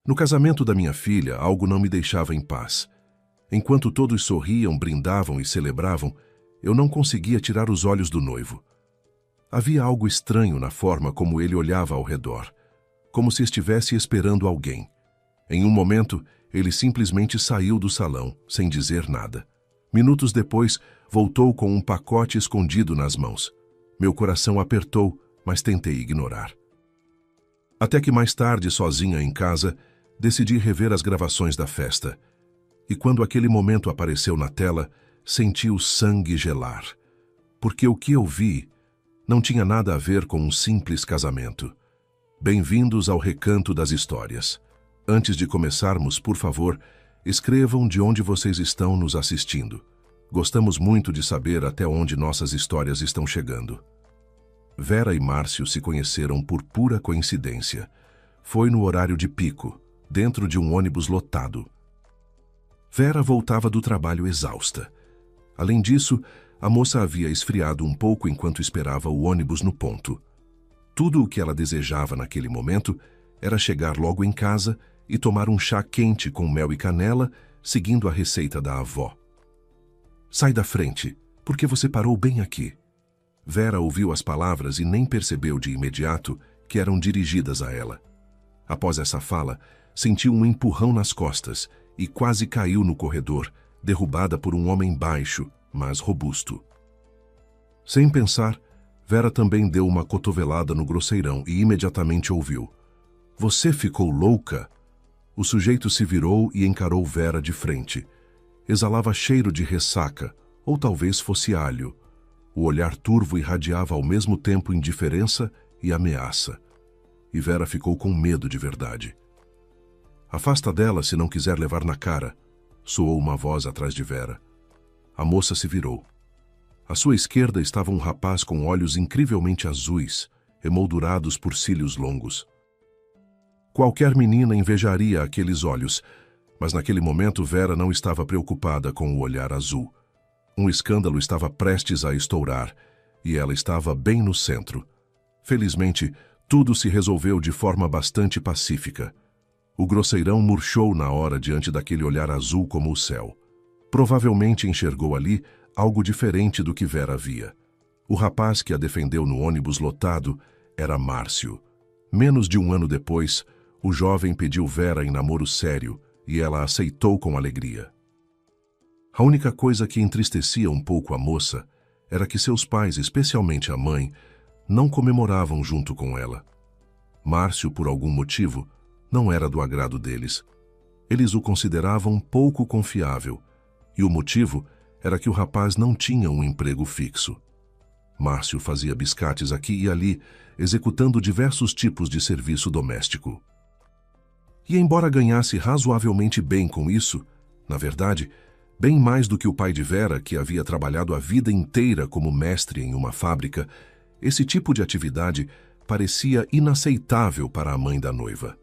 No casamento da minha filha, algo não me deixava em paz. Enquanto todos sorriam, brindavam e celebravam, eu não conseguia tirar os olhos do noivo. Havia algo estranho na forma como ele olhava ao redor, como se estivesse esperando alguém. Em um momento, ele simplesmente saiu do salão, sem dizer nada. Minutos depois, voltou com um pacote escondido nas mãos. Meu coração apertou, mas tentei ignorar. Até que mais tarde, sozinha em casa, decidi rever as gravações da festa. E quando aquele momento apareceu na tela, senti o sangue gelar. Porque o que eu vi não tinha nada a ver com um simples casamento. Bem-vindos ao Recanto das Histórias. Antes de começarmos, por favor, escrevam de onde vocês estão nos assistindo. Gostamos muito de saber até onde nossas histórias estão chegando. Vera e Márcio se conheceram por pura coincidência. Foi no horário de pico, dentro de um ônibus lotado. Vera voltava do trabalho exausta. Além disso, a moça havia esfriado um pouco enquanto esperava o ônibus no ponto. Tudo o que ela desejava naquele momento era chegar logo em casa e tomar um chá quente com mel e canela, seguindo a receita da avó. Sai da frente, porque você parou bem aqui. Vera ouviu as palavras e nem percebeu de imediato que eram dirigidas a ela. Após essa fala, sentiu um empurrão nas costas e quase caiu no corredor, derrubada por um homem baixo, mas robusto. Sem pensar, Vera também deu uma cotovelada no grosseirão e imediatamente ouviu: "Você ficou louca?" O sujeito se virou e encarou Vera de frente. Exalava cheiro de ressaca, ou talvez fosse alho. O olhar turvo irradiava ao mesmo tempo indiferença e ameaça. E Vera ficou com medo de verdade. "Afasta dela se não quiser levar na cara", soou uma voz atrás de Vera. A moça se virou. À sua esquerda estava um rapaz com olhos incrivelmente azuis, emoldurados por cílios longos. Qualquer menina invejaria aqueles olhos, mas naquele momento Vera não estava preocupada com o olhar azul. Um escândalo estava prestes a estourar, e ela estava bem no centro. Felizmente, tudo se resolveu de forma bastante pacífica. O grosseirão murchou na hora diante daquele olhar azul como o céu. Provavelmente enxergou ali algo diferente do que Vera via. O rapaz que a defendeu no ônibus lotado era Márcio. Menos de um ano depois, o jovem pediu Vera em namoro sério e ela aceitou com alegria. A única coisa que entristecia um pouco a moça era que seus pais, especialmente a mãe, não comemoravam junto com ela. Márcio, por algum motivo, não era do agrado deles. Eles o consideravam pouco confiável, e o motivo era que o rapaz não tinha um emprego fixo. Márcio fazia biscates aqui e ali, executando diversos tipos de serviço doméstico. E embora ganhasse razoavelmente bem com isso, na verdade, bem mais do que o pai de Vera, que havia trabalhado a vida inteira como mestre em uma fábrica, esse tipo de atividade parecia inaceitável para a mãe da noiva.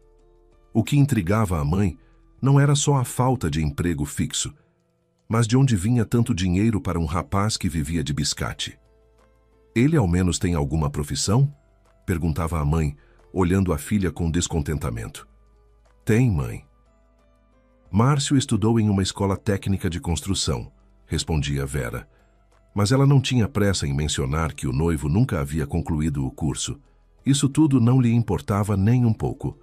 O que intrigava a mãe não era só a falta de emprego fixo, mas de onde vinha tanto dinheiro para um rapaz que vivia de biscate. "Ele ao menos tem alguma profissão?" perguntava a mãe, olhando a filha com descontentamento. "Tem, mãe." "Márcio estudou em uma escola técnica de construção", respondia Vera. Mas ela não tinha pressa em mencionar que o noivo nunca havia concluído o curso. Isso tudo não lhe importava nem um pouco.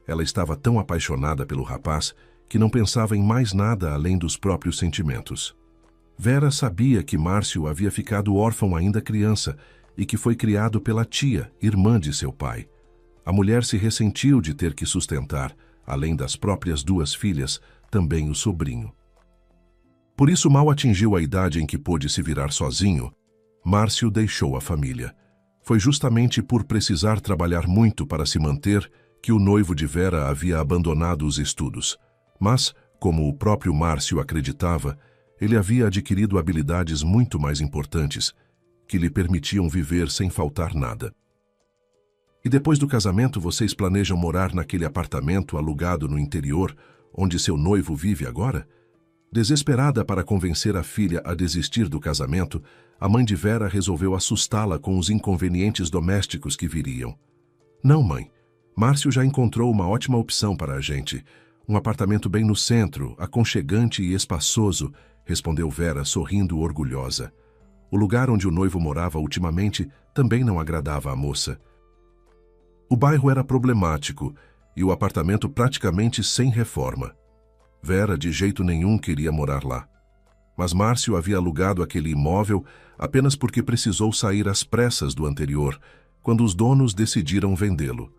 Ela estava tão apaixonada pelo rapaz que não pensava em mais nada além dos próprios sentimentos. Vera sabia que Márcio havia ficado órfão ainda criança e que foi criado pela tia, irmã de seu pai. A mulher se ressentiu de ter que sustentar, além das próprias duas filhas, também o sobrinho. Por isso, mal atingiu a idade em que pôde se virar sozinho, Márcio deixou a família. Foi justamente por precisar trabalhar muito para se manter que o noivo de Vera havia abandonado os estudos. Mas, como o próprio Márcio acreditava, ele havia adquirido habilidades muito mais importantes, que lhe permitiam viver sem faltar nada. "E depois do casamento vocês planejam morar naquele apartamento alugado no interior, onde seu noivo vive agora?" Desesperada para convencer a filha a desistir do casamento, a mãe de Vera resolveu assustá-la com os inconvenientes domésticos que viriam. "Não, mãe. Márcio já encontrou uma ótima opção para a gente. Um apartamento bem no centro, aconchegante e espaçoso, respondeu Vera, sorrindo orgulhosa. O lugar onde o noivo morava ultimamente também não agradava à moça. O bairro era problemático e o apartamento praticamente sem reforma. Vera de jeito nenhum queria morar lá. Mas Márcio havia alugado aquele imóvel apenas porque precisou sair às pressas do anterior, quando os donos decidiram vendê-lo.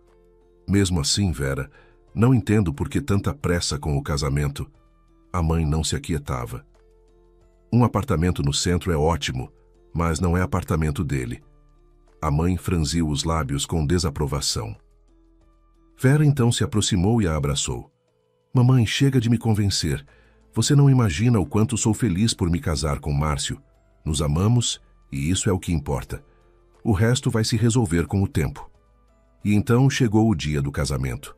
Mesmo assim, Vera, não entendo por que tanta pressa com o casamento. A mãe não se aquietava. Um apartamento no centro é ótimo, mas não é apartamento dele. A mãe franziu os lábios com desaprovação. Vera então se aproximou e a abraçou. Mamãe, chega de me convencer. Você não imagina o quanto sou feliz por me casar com Márcio. Nos amamos e isso é o que importa. O resto vai se resolver com o tempo. E então chegou o dia do casamento.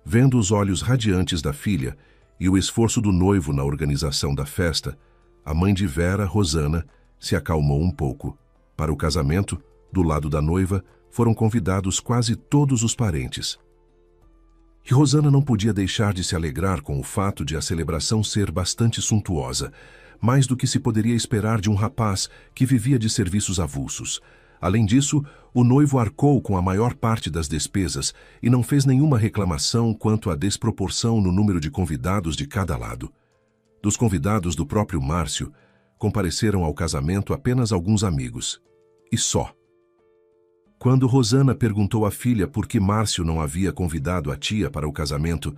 Vendo os olhos radiantes da filha e o esforço do noivo na organização da festa, a mãe de Vera, Rosana, se acalmou um pouco. Para o casamento, do lado da noiva, foram convidados quase todos os parentes. E Rosana não podia deixar de se alegrar com o fato de a celebração ser bastante suntuosa, mais do que se poderia esperar de um rapaz que vivia de serviços avulsos. Além disso, o noivo arcou com a maior parte das despesas e não fez nenhuma reclamação quanto à desproporção no número de convidados de cada lado. Dos convidados do próprio Márcio, compareceram ao casamento apenas alguns amigos. E só. Quando Rosana perguntou à filha por que Márcio não havia convidado a tia para o casamento,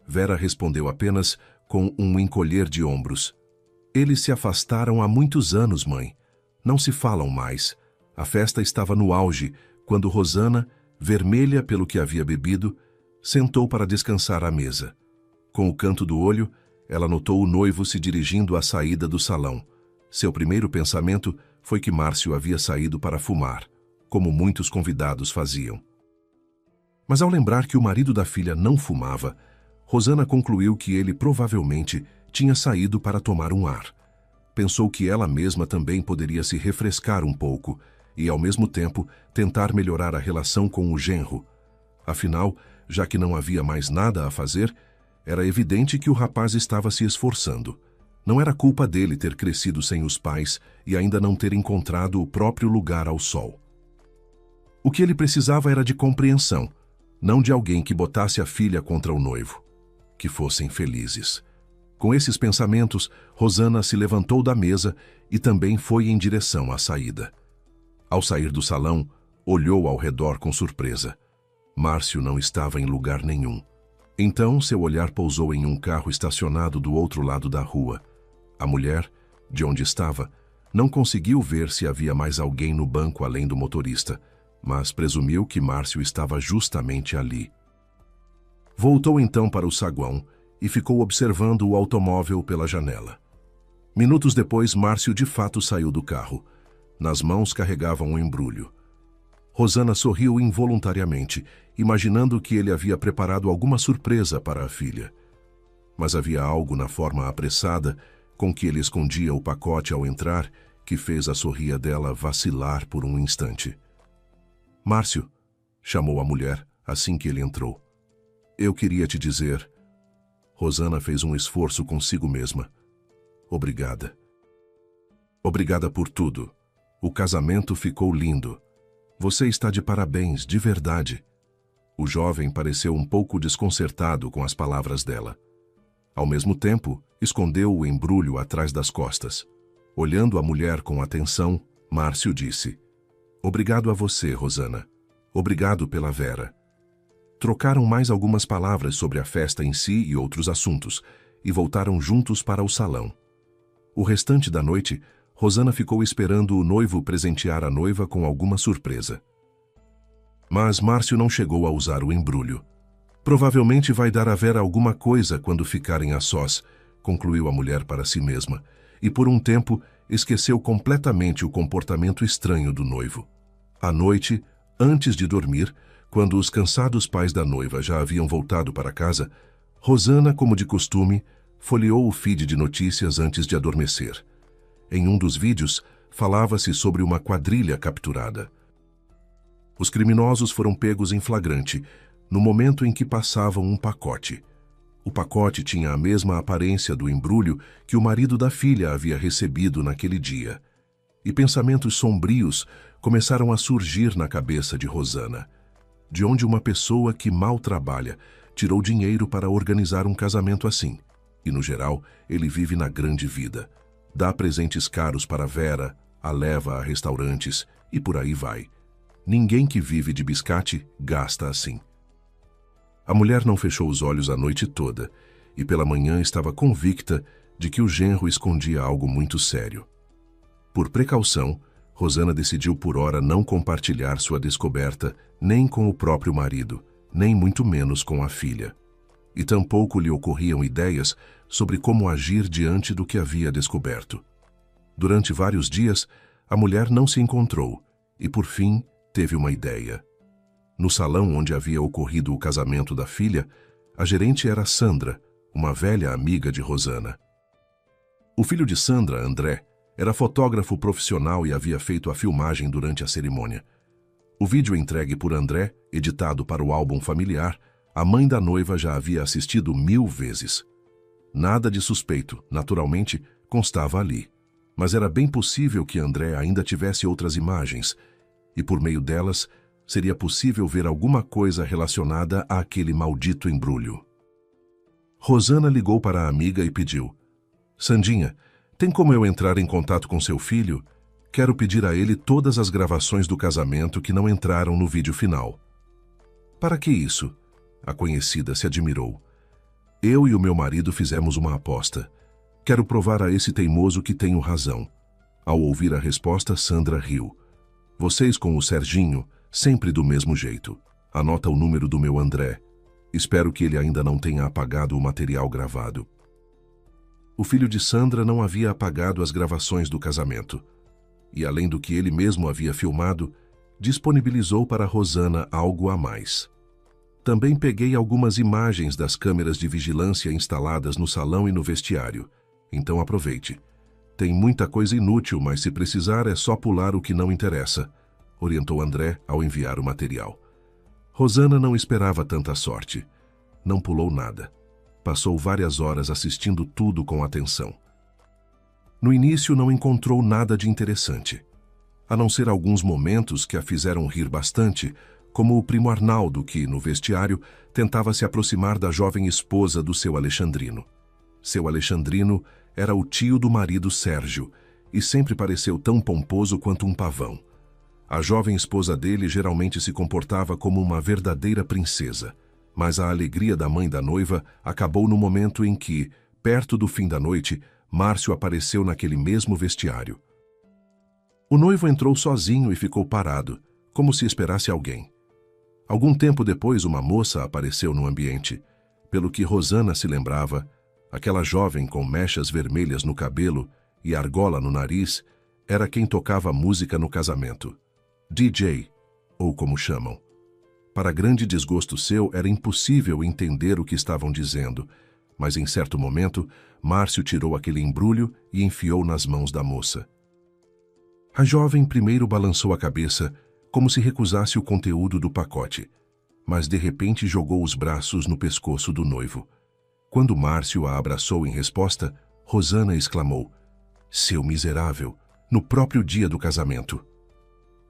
Vera respondeu apenas com um encolher de ombros. Eles se afastaram há muitos anos, mãe. Não se falam mais. A festa estava no auge, quando Rosana, vermelha pelo que havia bebido, sentou para descansar à mesa. Com o canto do olho, ela notou o noivo se dirigindo à saída do salão. Seu primeiro pensamento foi que Márcio havia saído para fumar, como muitos convidados faziam. Mas ao lembrar que o marido da filha não fumava, Rosana concluiu que ele provavelmente tinha saído para tomar um ar. Pensou que ela mesma também poderia se refrescar um pouco e, ao mesmo tempo, tentar melhorar a relação com o genro. Afinal, já que não havia mais nada a fazer, era evidente que o rapaz estava se esforçando. Não era culpa dele ter crescido sem os pais e ainda não ter encontrado o próprio lugar ao sol. O que ele precisava era de compreensão, não de alguém que botasse a filha contra o noivo. Que fossem felizes. Com esses pensamentos, Rosana se levantou da mesa e também foi em direção à saída. Ao sair do salão, olhou ao redor com surpresa. Márcio não estava em lugar nenhum. Então, seu olhar pousou em um carro estacionado do outro lado da rua. A mulher, de onde estava, não conseguiu ver se havia mais alguém no banco além do motorista, mas presumiu que Márcio estava justamente ali. Voltou então para o saguão e ficou observando o automóvel pela janela. Minutos depois, Márcio de fato saiu do carro. Nas mãos carregava um embrulho. Rosana sorriu involuntariamente, imaginando que ele havia preparado alguma surpresa para a filha. Mas havia algo na forma apressada com que ele escondia o pacote ao entrar que fez a sorria dela vacilar por um instante. Márcio, chamou a mulher assim que ele entrou. Eu queria te dizer... Rosana fez um esforço consigo mesma. Obrigada. Obrigada por tudo. O casamento ficou lindo. Você está de parabéns, de verdade. O jovem pareceu um pouco desconcertado com as palavras dela. Ao mesmo tempo, escondeu o embrulho atrás das costas. Olhando a mulher com atenção, Márcio disse: Obrigado a você, Rosana. Obrigado pela Vera. Trocaram mais algumas palavras sobre a festa em si e outros assuntos, e voltaram juntos para o salão. O restante da noite, Rosana ficou esperando o noivo presentear a noiva com alguma surpresa. Mas Márcio não chegou a usar o embrulho. Provavelmente vai dar a Vera alguma coisa quando ficarem a sós, concluiu a mulher para si mesma, e por um tempo esqueceu completamente o comportamento estranho do noivo. À noite, antes de dormir, quando os cansados pais da noiva já haviam voltado para casa, Rosana, como de costume, folheou o feed de notícias antes de adormecer. Em um dos vídeos, falava-se sobre uma quadrilha capturada. Os criminosos foram pegos em flagrante, no momento em que passavam um pacote. O pacote tinha a mesma aparência do embrulho que o marido da filha havia recebido naquele dia. E pensamentos sombrios começaram a surgir na cabeça de Rosana. De onde uma pessoa que mal trabalha tirou dinheiro para organizar um casamento assim? E, no geral, ele vive na grande vida. Dá presentes caros para Vera, a leva a restaurantes e por aí vai. Ninguém que vive de biscate gasta assim. A mulher não fechou os olhos a noite toda e pela manhã estava convicta de que o genro escondia algo muito sério. Por precaução, Rosana decidiu por hora não compartilhar sua descoberta nem com o próprio marido, nem muito menos com a filha. E tampouco lhe ocorriam ideias sobre como agir diante do que havia descoberto. Durante vários dias, a mulher não se encontrou e, por fim, teve uma ideia. No salão onde havia ocorrido o casamento da filha, a gerente era Sandra, uma velha amiga de Rosana. O filho de Sandra, André, era fotógrafo profissional e havia feito a filmagem durante a cerimônia. O vídeo entregue por André, editado para o álbum familiar, a mãe da noiva já havia assistido 1000 vezes. Nada de suspeito, naturalmente, constava ali. Mas era bem possível que André ainda tivesse outras imagens, e por meio delas, seria possível ver alguma coisa relacionada àquele maldito embrulho. Rosana ligou para a amiga e pediu: Sandinha, tem como eu entrar em contato com seu filho? Quero pedir a ele todas as gravações do casamento que não entraram no vídeo final. Para que isso? A conhecida se admirou. Eu e o meu marido fizemos uma aposta. Quero provar a esse teimoso que tenho razão. Ao ouvir a resposta, Sandra riu. Vocês com o Serginho, sempre do mesmo jeito. Anota o número do meu André. Espero que ele ainda não tenha apagado o material gravado. O filho de Sandra não havia apagado as gravações do casamento. E além do que ele mesmo havia filmado, disponibilizou para Rosana algo a mais. Também peguei algumas imagens das câmeras de vigilância instaladas no salão e no vestiário. Então aproveite. Tem muita coisa inútil, mas se precisar é só pular o que não interessa, orientou André ao enviar o material. Rosana não esperava tanta sorte. Não pulou nada. Passou várias horas assistindo tudo com atenção. No início não encontrou nada de interessante, a não ser alguns momentos que a fizeram rir bastante, como o primo Arnaldo que, no vestiário, tentava se aproximar da jovem esposa do seu Alexandrino. Seu Alexandrino era o tio do marido Sérgio e sempre pareceu tão pomposo quanto um pavão. A jovem esposa dele geralmente se comportava como uma verdadeira princesa, mas a alegria da mãe da noiva acabou no momento em que, perto do fim da noite, Márcio apareceu naquele mesmo vestiário. O noivo entrou sozinho e ficou parado, como se esperasse alguém. Algum tempo depois, uma moça apareceu no ambiente. Pelo que Rosana se lembrava, aquela jovem com mechas vermelhas no cabelo e argola no nariz era quem tocava música no casamento. DJ, ou como chamam. Para grande desgosto seu, era impossível entender o que estavam dizendo, mas em certo momento, Márcio tirou aquele embrulho e enfiou nas mãos da moça. A jovem primeiro balançou a cabeça, como se recusasse o conteúdo do pacote, mas de repente jogou os braços no pescoço do noivo. Quando Márcio a abraçou em resposta, Rosana exclamou: "Seu miserável, no próprio dia do casamento."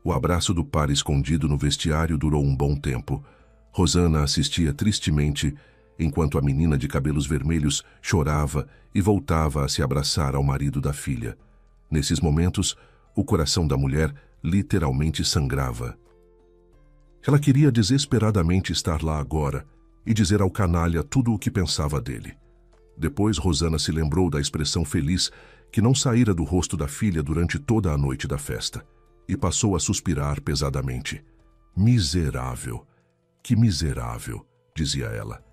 O abraço do par escondido no vestiário durou um bom tempo. Rosana assistia tristemente, enquanto a menina de cabelos vermelhos chorava e voltava a se abraçar ao marido da filha. Nesses momentos, o coração da mulher literalmente sangrava. Ela queria desesperadamente estar lá agora e dizer ao canalha tudo o que pensava dele. Depois, Rosana se lembrou da expressão feliz que não saíra do rosto da filha durante toda a noite da festa, e passou a suspirar pesadamente. "Miserável! Que miserável!" dizia ela,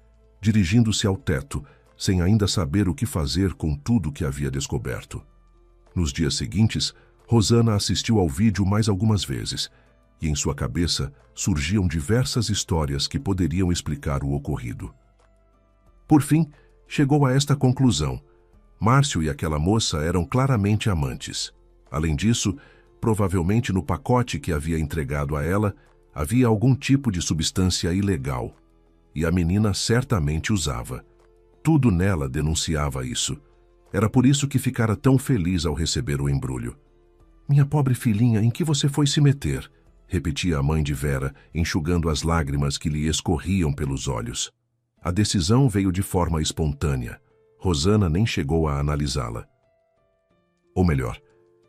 dirigindo-se ao teto, sem ainda saber o que fazer com tudo que havia descoberto. Nos dias seguintes, Rosana assistiu ao vídeo mais algumas vezes, e em sua cabeça surgiam diversas histórias que poderiam explicar o ocorrido. Por fim, chegou a esta conclusão: Márcio e aquela moça eram claramente amantes. Além disso, provavelmente no pacote que havia entregado a ela, havia algum tipo de substância ilegal. e a menina certamente usava. Tudo nela denunciava isso. Era por isso que ficara tão feliz ao receber o embrulho. "Minha pobre filhinha, em que você foi se meter?" repetia a mãe de Vera, enxugando as lágrimas que lhe escorriam pelos olhos. A decisão veio de forma espontânea. Rosana nem chegou a analisá-la. Ou melhor,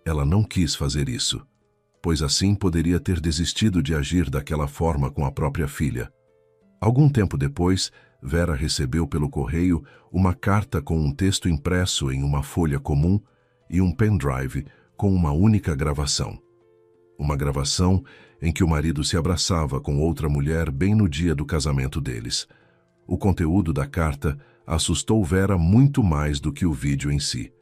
ela não quis fazer isso, pois assim poderia ter desistido de agir daquela forma com a própria filha. Algum tempo depois, Vera recebeu pelo correio uma carta com um texto impresso em uma folha comum e um pendrive com uma única gravação. Uma gravação em que o marido se abraçava com outra mulher bem no dia do casamento deles. O conteúdo da carta assustou Vera muito mais do que o vídeo em si.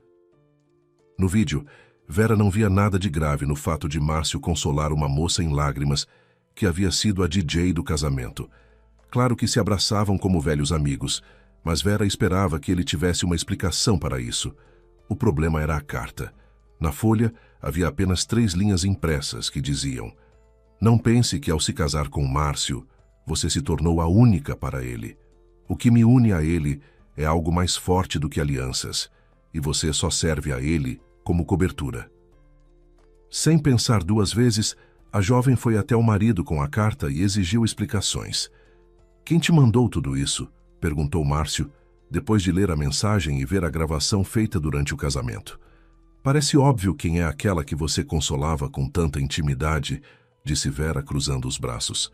No vídeo, Vera não via nada de grave no fato de Márcio consolar uma moça em lágrimas que havia sido a DJ do casamento. Claro que se abraçavam como velhos amigos, mas Vera esperava que ele tivesse uma explicação para isso. O problema era a carta. Na folha, havia apenas 3 linhas impressas que diziam: "Não pense que ao se casar com Márcio, você se tornou a única para ele. O que me une a ele é algo mais forte do que alianças, e você só serve a ele como cobertura." Sem pensar 2 vezes, a jovem foi até o marido com a carta e exigiu explicações. "Quem te mandou tudo isso?" perguntou Márcio, depois de ler a mensagem e ver a gravação feita durante o casamento. "Parece óbvio quem é aquela que você consolava com tanta intimidade", disse Vera cruzando os braços.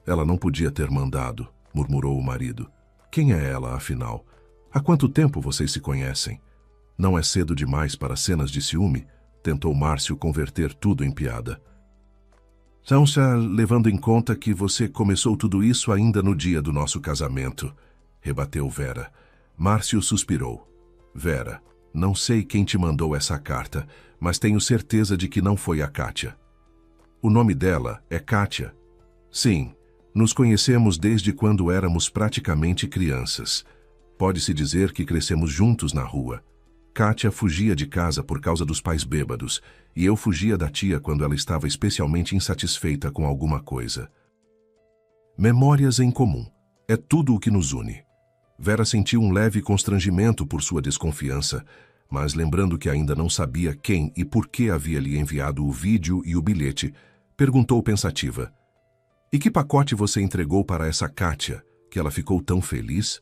"Ela não podia ter mandado", murmurou o marido. "Quem é ela, afinal? Há quanto tempo vocês se conhecem? Não é cedo demais para cenas de ciúme?" tentou Márcio converter tudo em piada. "Então, levando em conta que você começou tudo isso ainda no dia do nosso casamento", rebateu Vera. Márcio suspirou. "Vera, não sei quem te mandou essa carta, mas tenho certeza de que não foi a Kátia." "O nome dela é Kátia?" "Sim, nos conhecemos desde quando éramos praticamente crianças. Pode-se dizer que crescemos juntos na rua. Kátia fugia de casa por causa dos pais bêbados, e eu fugia da tia quando ela estava especialmente insatisfeita com alguma coisa." Memórias em comum. É tudo o que nos une. Vera sentiu um leve constrangimento por sua desconfiança, mas lembrando que ainda não sabia quem e por que havia lhe enviado o vídeo e o bilhete, perguntou pensativa: "E que pacote você entregou para essa Kátia, que ela ficou tão feliz?"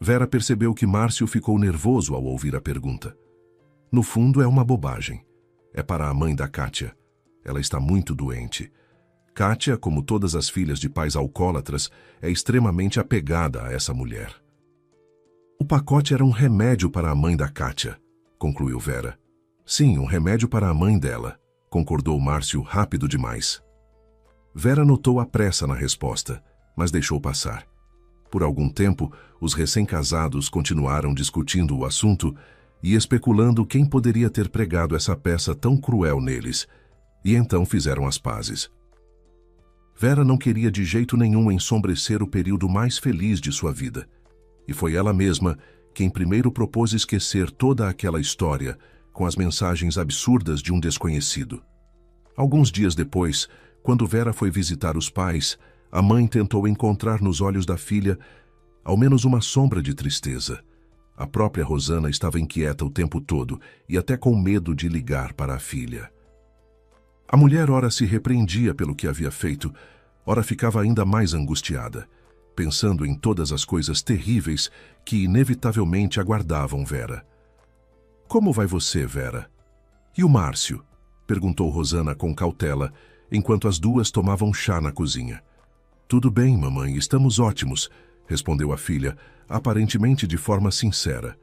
Vera percebeu que Márcio ficou nervoso ao ouvir a pergunta. No fundo, é uma bobagem. É para a mãe da Kátia. Ela está muito doente. Kátia, como todas as filhas de pais alcoólatras, é extremamente apegada a essa mulher. "O pacote era um remédio para a mãe da Kátia", concluiu Vera. "Sim, um remédio para a mãe dela", concordou Márcio rápido demais. Vera notou a pressa na resposta, mas deixou passar. Por algum tempo, os recém-casados continuaram discutindo o assunto e especulando quem poderia ter pregado essa peça tão cruel neles, e então fizeram as pazes. Vera não queria de jeito nenhum ensombrecer o período mais feliz de sua vida, e foi ela mesma quem primeiro propôs esquecer toda aquela história com as mensagens absurdas de um desconhecido. Alguns dias depois, quando Vera foi visitar os pais, a mãe tentou encontrar nos olhos da filha ao menos uma sombra de tristeza. A própria Rosana estava inquieta o tempo todo e até com medo de ligar para a filha. A mulher ora se repreendia pelo que havia feito, ora ficava ainda mais angustiada, pensando em todas as coisas terríveis que inevitavelmente aguardavam Vera. "Como vai você, Vera? E o Márcio?" perguntou Rosana com cautela, enquanto as duas tomavam chá na cozinha. "Tudo bem, mamãe, estamos ótimos", respondeu a filha, aparentemente de forma sincera.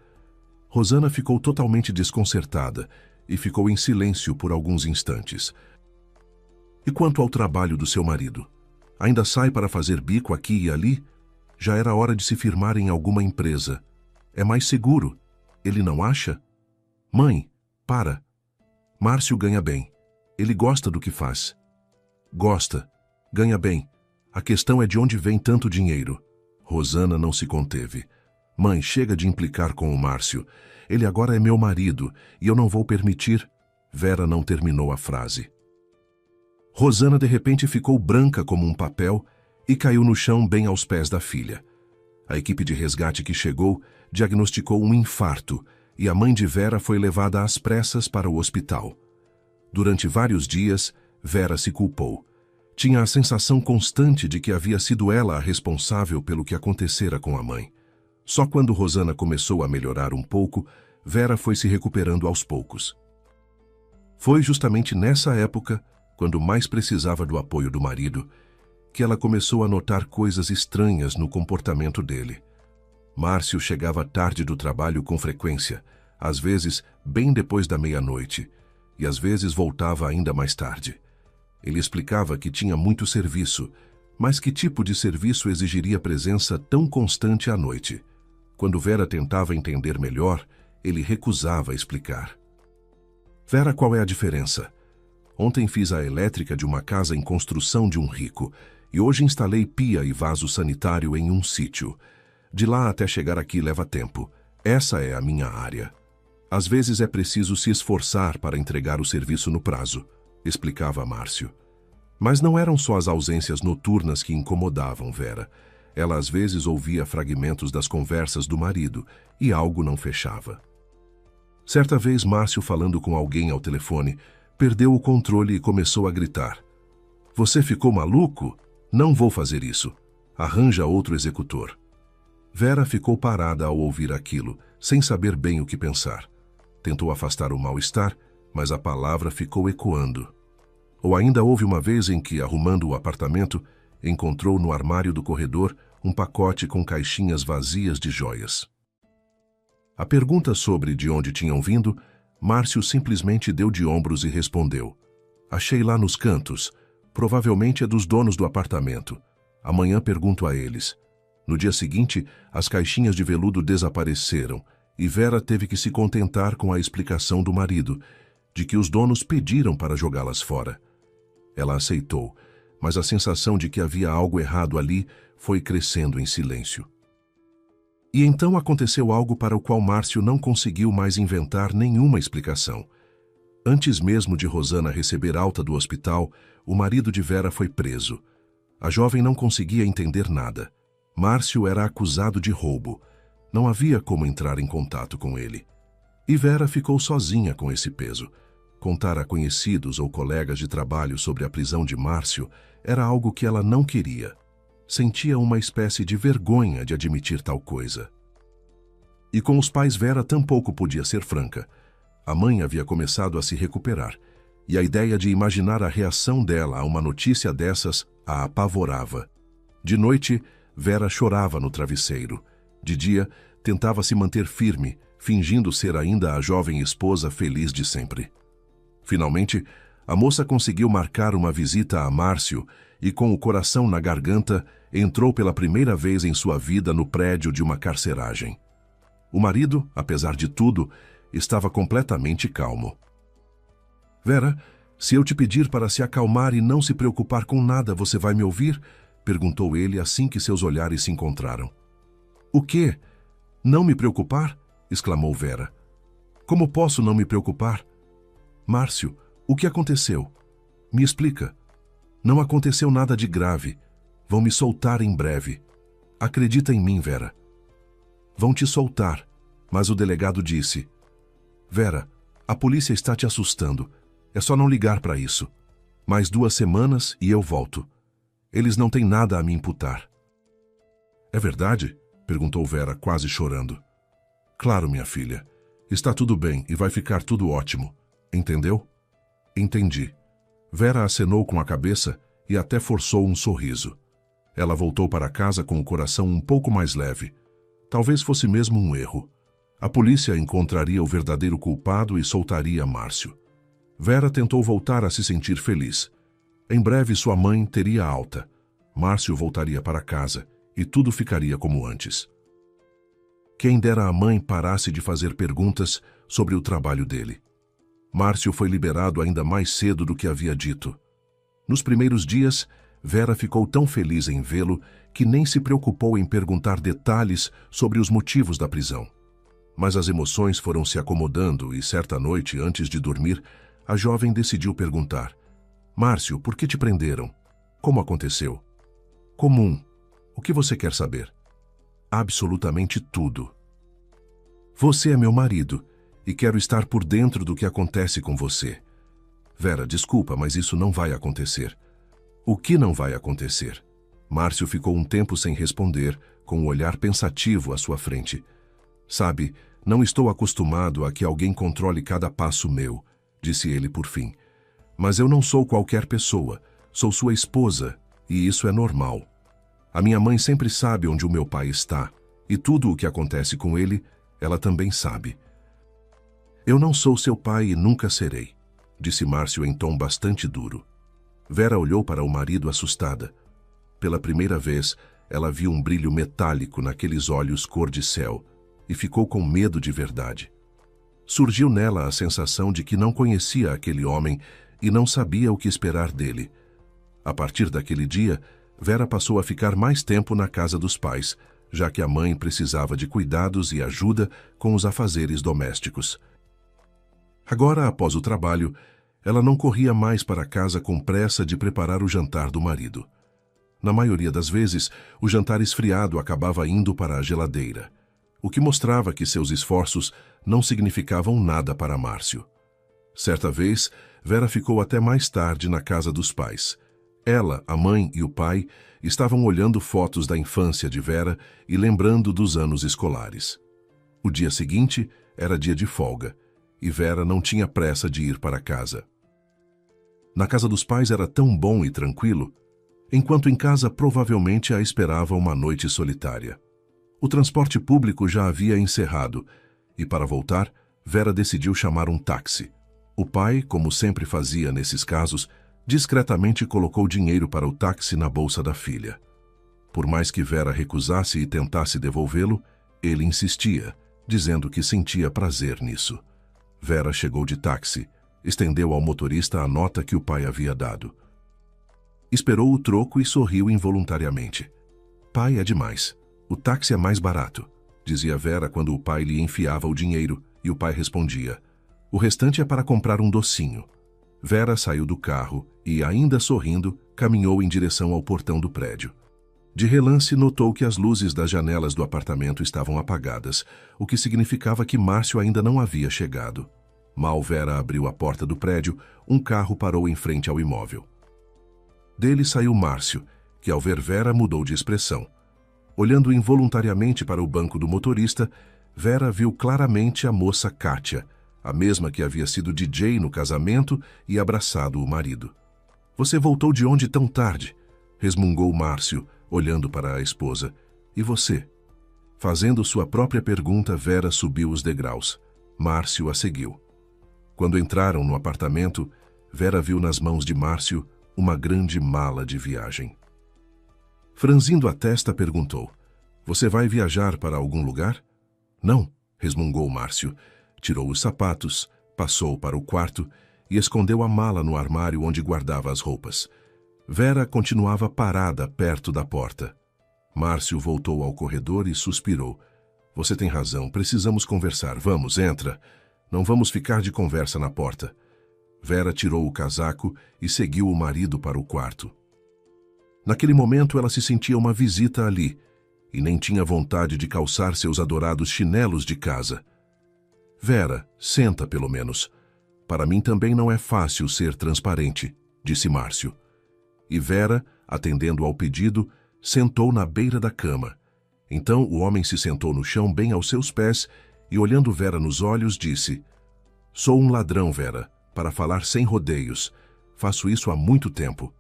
Rosana ficou totalmente desconcertada e ficou em silêncio por alguns instantes. "E quanto ao trabalho do seu marido? Ainda sai para fazer bico aqui e ali? Já era hora de se firmar em alguma empresa. É mais seguro, ele não acha?" "Mãe, para. Márcio ganha bem. Ele gosta do que faz." "Gosta. Ganha bem. A questão é de onde vem tanto dinheiro." Rosana não se conteve. "Mãe, chega de implicar com o Márcio. Ele agora é meu marido e eu não vou permitir." Vera não terminou a frase. Rosana de repente ficou branca como um papel e caiu no chão bem aos pés da filha. A equipe de resgate que chegou diagnosticou um infarto e a mãe de Vera foi levada às pressas para o hospital. Durante vários dias, Vera se culpou. Tinha a sensação constante de que havia sido ela a responsável pelo que acontecera com a mãe. Só quando Rosana começou a melhorar um pouco, Vera foi se recuperando aos poucos. Foi justamente nessa época, quando mais precisava do apoio do marido, que ela começou a notar coisas estranhas no comportamento dele. Márcio chegava tarde do trabalho com frequência, às vezes bem depois da meia-noite, e às vezes voltava ainda mais tarde. Ele explicava que tinha muito serviço, mas que tipo de serviço exigiria presença tão constante à noite? Quando Vera tentava entender melhor, ele recusava explicar. Vera, qual é a diferença? Ontem fiz a elétrica de uma casa em construção de um rico, e hoje instalei pia e vaso sanitário em um sítio. De lá até chegar aqui leva tempo. Essa é a minha área. Às vezes é preciso se esforçar para entregar o serviço no prazo, explicava Márcio. Mas não eram só as ausências noturnas que incomodavam Vera. Ela às vezes ouvia fragmentos das conversas do marido e algo não fechava. Certa vez, Márcio, falando com alguém ao telefone, perdeu o controle e começou a gritar. Você ficou maluco? Não vou fazer isso. Arranja outro executor. Vera ficou parada ao ouvir aquilo, sem saber bem o que pensar. Tentou afastar o mal-estar, mas a palavra ficou ecoando. Ou ainda houve uma vez em que, arrumando o apartamento, encontrou no armário do corredor um pacote com caixinhas vazias de joias. A pergunta sobre de onde tinham vindo, Márcio simplesmente deu de ombros e respondeu. Achei lá nos cantos. Provavelmente é dos donos do apartamento. Amanhã pergunto a eles. No dia seguinte, as caixinhas de veludo desapareceram e Vera teve que se contentar com a explicação do marido, de que os donos pediram para jogá-las fora. Ela aceitou, mas a sensação de que havia algo errado ali foi crescendo em silêncio. E então aconteceu algo para o qual Márcio não conseguiu mais inventar nenhuma explicação. Antes mesmo de Rosana receber alta do hospital, o marido de Vera foi preso. A jovem não conseguia entender nada. Márcio era acusado de roubo. Não havia como entrar em contato com ele. E Vera ficou sozinha com esse peso. Contar a conhecidos ou colegas de trabalho sobre a prisão de Márcio era algo que ela não queria. Sentia uma espécie de vergonha de admitir tal coisa. E com os pais Vera tampouco podia ser franca. A mãe havia começado a se recuperar, e a ideia de imaginar a reação dela a uma notícia dessas a apavorava. De noite, Vera chorava no travesseiro. De dia, tentava se manter firme, fingindo ser ainda a jovem esposa feliz de sempre. Finalmente, a moça conseguiu marcar uma visita a Márcio e, com o coração na garganta, entrou pela primeira vez em sua vida no prédio de uma carceragem. O marido, apesar de tudo, estava completamente calmo. Vera, se eu te pedir para se acalmar e não se preocupar com nada, você vai me ouvir? Perguntou ele assim que seus olhares se encontraram. O quê? Não me preocupar? Exclamou Vera. Como posso não me preocupar? Márcio, o que aconteceu? Me explica. Não aconteceu nada de grave. Vão me soltar em breve. Acredita em mim, Vera. Vão te soltar, mas o delegado disse: Vera, a polícia está te assustando. É só não ligar para isso. Mais 2 semanas e eu volto. Eles não têm nada a me imputar. É verdade? Perguntou Vera, quase chorando. Claro, minha filha. Está tudo bem e vai ficar tudo ótimo. Entendeu? Entendi. Vera acenou com a cabeça e até forçou um sorriso. Ela voltou para casa com o coração um pouco mais leve. Talvez fosse mesmo um erro. A polícia encontraria o verdadeiro culpado e soltaria Márcio. Vera tentou voltar a se sentir feliz. Em breve sua mãe teria alta. Márcio voltaria para casa e tudo ficaria como antes. Quem dera a mãe parasse de fazer perguntas sobre o trabalho dele. Márcio foi liberado ainda mais cedo do que havia dito. Nos primeiros dias, Vera ficou tão feliz em vê-lo que nem se preocupou em perguntar detalhes sobre os motivos da prisão. Mas as emoções foram se acomodando e, certa noite, antes de dormir, a jovem decidiu perguntar: Márcio, por que te prenderam? Como aconteceu? Comum. O que você quer saber? absolutamente tudo. Você é meu marido e quero estar por dentro do que acontece com você. Vera, desculpa, mas isso não vai acontecer. O que não vai acontecer? Márcio ficou um tempo sem responder, com um olhar pensativo à sua frente. Sabe, não estou acostumado a que alguém controle cada passo meu, disse ele por fim. Mas eu não sou qualquer pessoa, sou sua esposa, e isso é normal. A minha mãe sempre sabe onde o meu pai está, e tudo o que acontece com ele, ela também sabe. Eu não sou seu pai e nunca serei, disse Márcio em tom bastante duro. Vera olhou para o marido assustada. Pela primeira vez, ela viu um brilho metálico naqueles olhos cor de céu e ficou com medo de verdade. Surgiu nela a sensação de que não conhecia aquele homem e não sabia o que esperar dele. A partir daquele dia, Vera passou a ficar mais tempo na casa dos pais, já que a mãe precisava de cuidados e ajuda com os afazeres domésticos. Agora, após o trabalho, ela não corria mais para casa com pressa de preparar o jantar do marido. Na maioria das vezes, o jantar esfriado acabava indo para a geladeira, o que mostrava que seus esforços não significavam nada para Márcio. Certa vez, Vera ficou até mais tarde na casa dos pais. Ela, a mãe e o pai estavam olhando fotos da infância de Vera e lembrando dos anos escolares. O dia seguinte era dia de folga, e Vera não tinha pressa de ir para casa. Na casa dos pais era tão bom e tranquilo, enquanto em casa provavelmente a esperava uma noite solitária. O transporte público já havia encerrado, e para voltar, Vera decidiu chamar um táxi. O pai, como sempre fazia nesses casos, discretamente colocou dinheiro para o táxi na bolsa da filha. Por mais que Vera recusasse e tentasse devolvê-lo, ele insistia, dizendo que sentia prazer nisso. Vera chegou de táxi, estendeu ao motorista a nota que o pai havia dado. Esperou o troco e sorriu involuntariamente. Pai é demais. O táxi é mais barato, dizia Vera quando o pai lhe enfiava o dinheiro, e o pai respondia. O restante é para comprar um docinho. Vera saiu do carro e, ainda sorrindo, caminhou em direção ao portão do prédio. De relance, notou que as luzes das janelas do apartamento estavam apagadas, o que significava que Márcio ainda não havia chegado. Mal Vera abriu a porta do prédio, um carro parou em frente ao imóvel. Dele saiu Márcio, que ao ver Vera mudou de expressão. Olhando involuntariamente para o banco do motorista, Vera viu claramente a moça Kátia, a mesma que havia sido DJ no casamento e abraçado o marido. — Você voltou de onde tão tarde? Resmungou Márcio, olhando para a esposa. — E você? Fazendo sua própria pergunta, Vera subiu os degraus. Márcio a seguiu. Quando entraram no apartamento, Vera viu nas mãos de Márcio uma grande mala de viagem. Franzindo a testa, perguntou. — Você vai viajar para algum lugar? — Não, resmungou Márcio. Tirou os sapatos, passou para o quarto e escondeu a mala no armário onde guardava as roupas. Vera continuava parada perto da porta. Márcio voltou ao corredor e suspirou. — Você tem razão, precisamos conversar. Vamos, entra. Não vamos ficar de conversa na porta. Vera tirou o casaco e seguiu o marido para o quarto. Naquele momento ela se sentia uma visita ali e nem tinha vontade de calçar seus adorados chinelos de casa. — Vera, senta pelo menos. Para mim também não é fácil ser transparente, disse Márcio. E Vera, atendendo ao pedido, sentou na beira da cama. Então o homem se sentou no chão bem aos seus pés e, olhando Vera nos olhos, disse: — Sou um ladrão, Vera, para falar sem rodeios. Faço isso há muito tempo.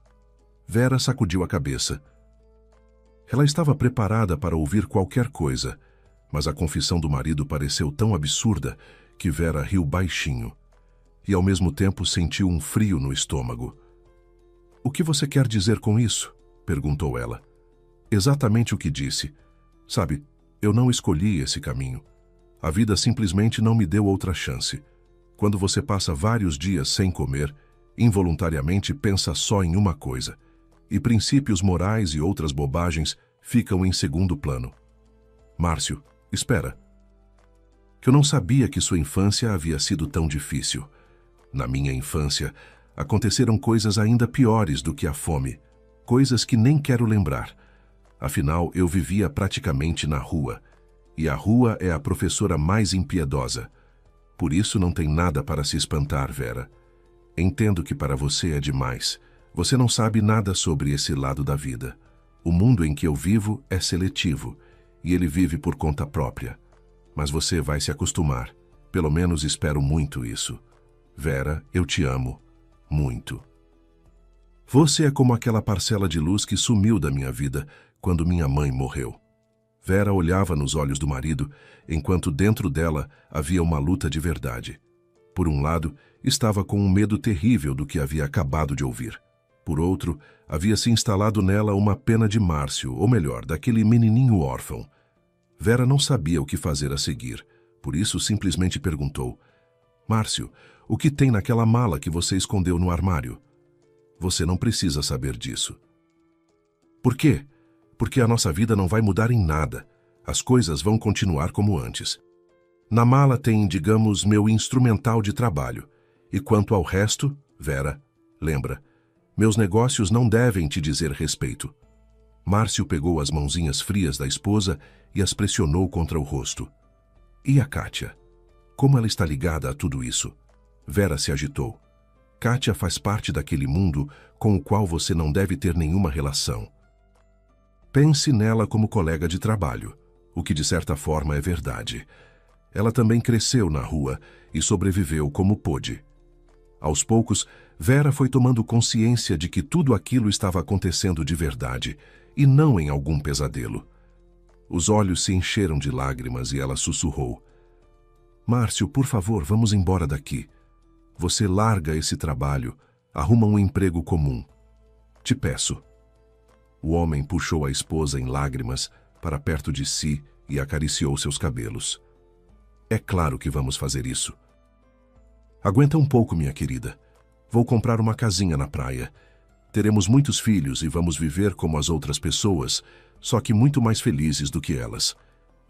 Vera sacudiu a cabeça. Ela estava preparada para ouvir qualquer coisa, mas a confissão do marido pareceu tão absurda que Vera riu baixinho e, ao mesmo tempo, sentiu um frio no estômago. — O que você quer dizer com isso? Perguntou ela. — Exatamente o que disse. Sabe, eu não escolhi esse caminho. A vida simplesmente não me deu outra chance. Quando você passa vários dias sem comer, involuntariamente pensa só em uma coisa, e princípios morais e outras bobagens ficam em segundo plano. Márcio, espera. Que eu não sabia que sua infância havia sido tão difícil. Na minha infância, aconteceram coisas ainda piores do que a fome, coisas que nem quero lembrar. Afinal, eu vivia praticamente na rua. E a rua é a professora mais impiedosa. Por isso não tem nada para se espantar, Vera. Entendo que para você é demais. Você não sabe nada sobre esse lado da vida. O mundo em que eu vivo é seletivo, e ele vive por conta própria. Mas você vai se acostumar. Pelo menos espero muito isso. Vera, eu te amo. Muito. Você é como aquela parcela de luz que sumiu da minha vida quando minha mãe morreu. Vera olhava nos olhos do marido, enquanto dentro dela havia uma luta de verdade. Por um lado, estava com um medo terrível do que havia acabado de ouvir. Por outro, havia se instalado nela uma pena de Márcio, ou melhor, daquele menininho órfão. Vera não sabia o que fazer a seguir, por isso simplesmente perguntou: Márcio, o que tem naquela mala que você escondeu no armário? Você não precisa saber disso. Por quê? Porque a nossa vida não vai mudar em nada. As coisas vão continuar como antes. Na mala tem, digamos, meu instrumental de trabalho. E quanto ao resto, Vera, lembra, meus negócios não devem te dizer respeito. Márcio pegou as mãozinhas frias da esposa e as pressionou contra o rosto. E a Kátia? Como ela está ligada a tudo isso? Vera se agitou. Kátia faz parte daquele mundo com o qual você não deve ter nenhuma relação. Pense nela como colega de trabalho, o que de certa forma é verdade. Ela também cresceu na rua e sobreviveu como pôde. Aos poucos, Vera foi tomando consciência de que tudo aquilo estava acontecendo de verdade e não em algum pesadelo. Os olhos se encheram de lágrimas e ela sussurrou: Márcio, por favor, vamos embora daqui. Você larga esse trabalho, arruma um emprego comum. Te peço. O homem puxou a esposa em lágrimas para perto de si e acariciou seus cabelos. É claro que vamos fazer isso. Aguenta um pouco, minha querida. Vou comprar uma casinha na praia. Teremos muitos filhos e vamos viver como as outras pessoas, só que muito mais felizes do que elas.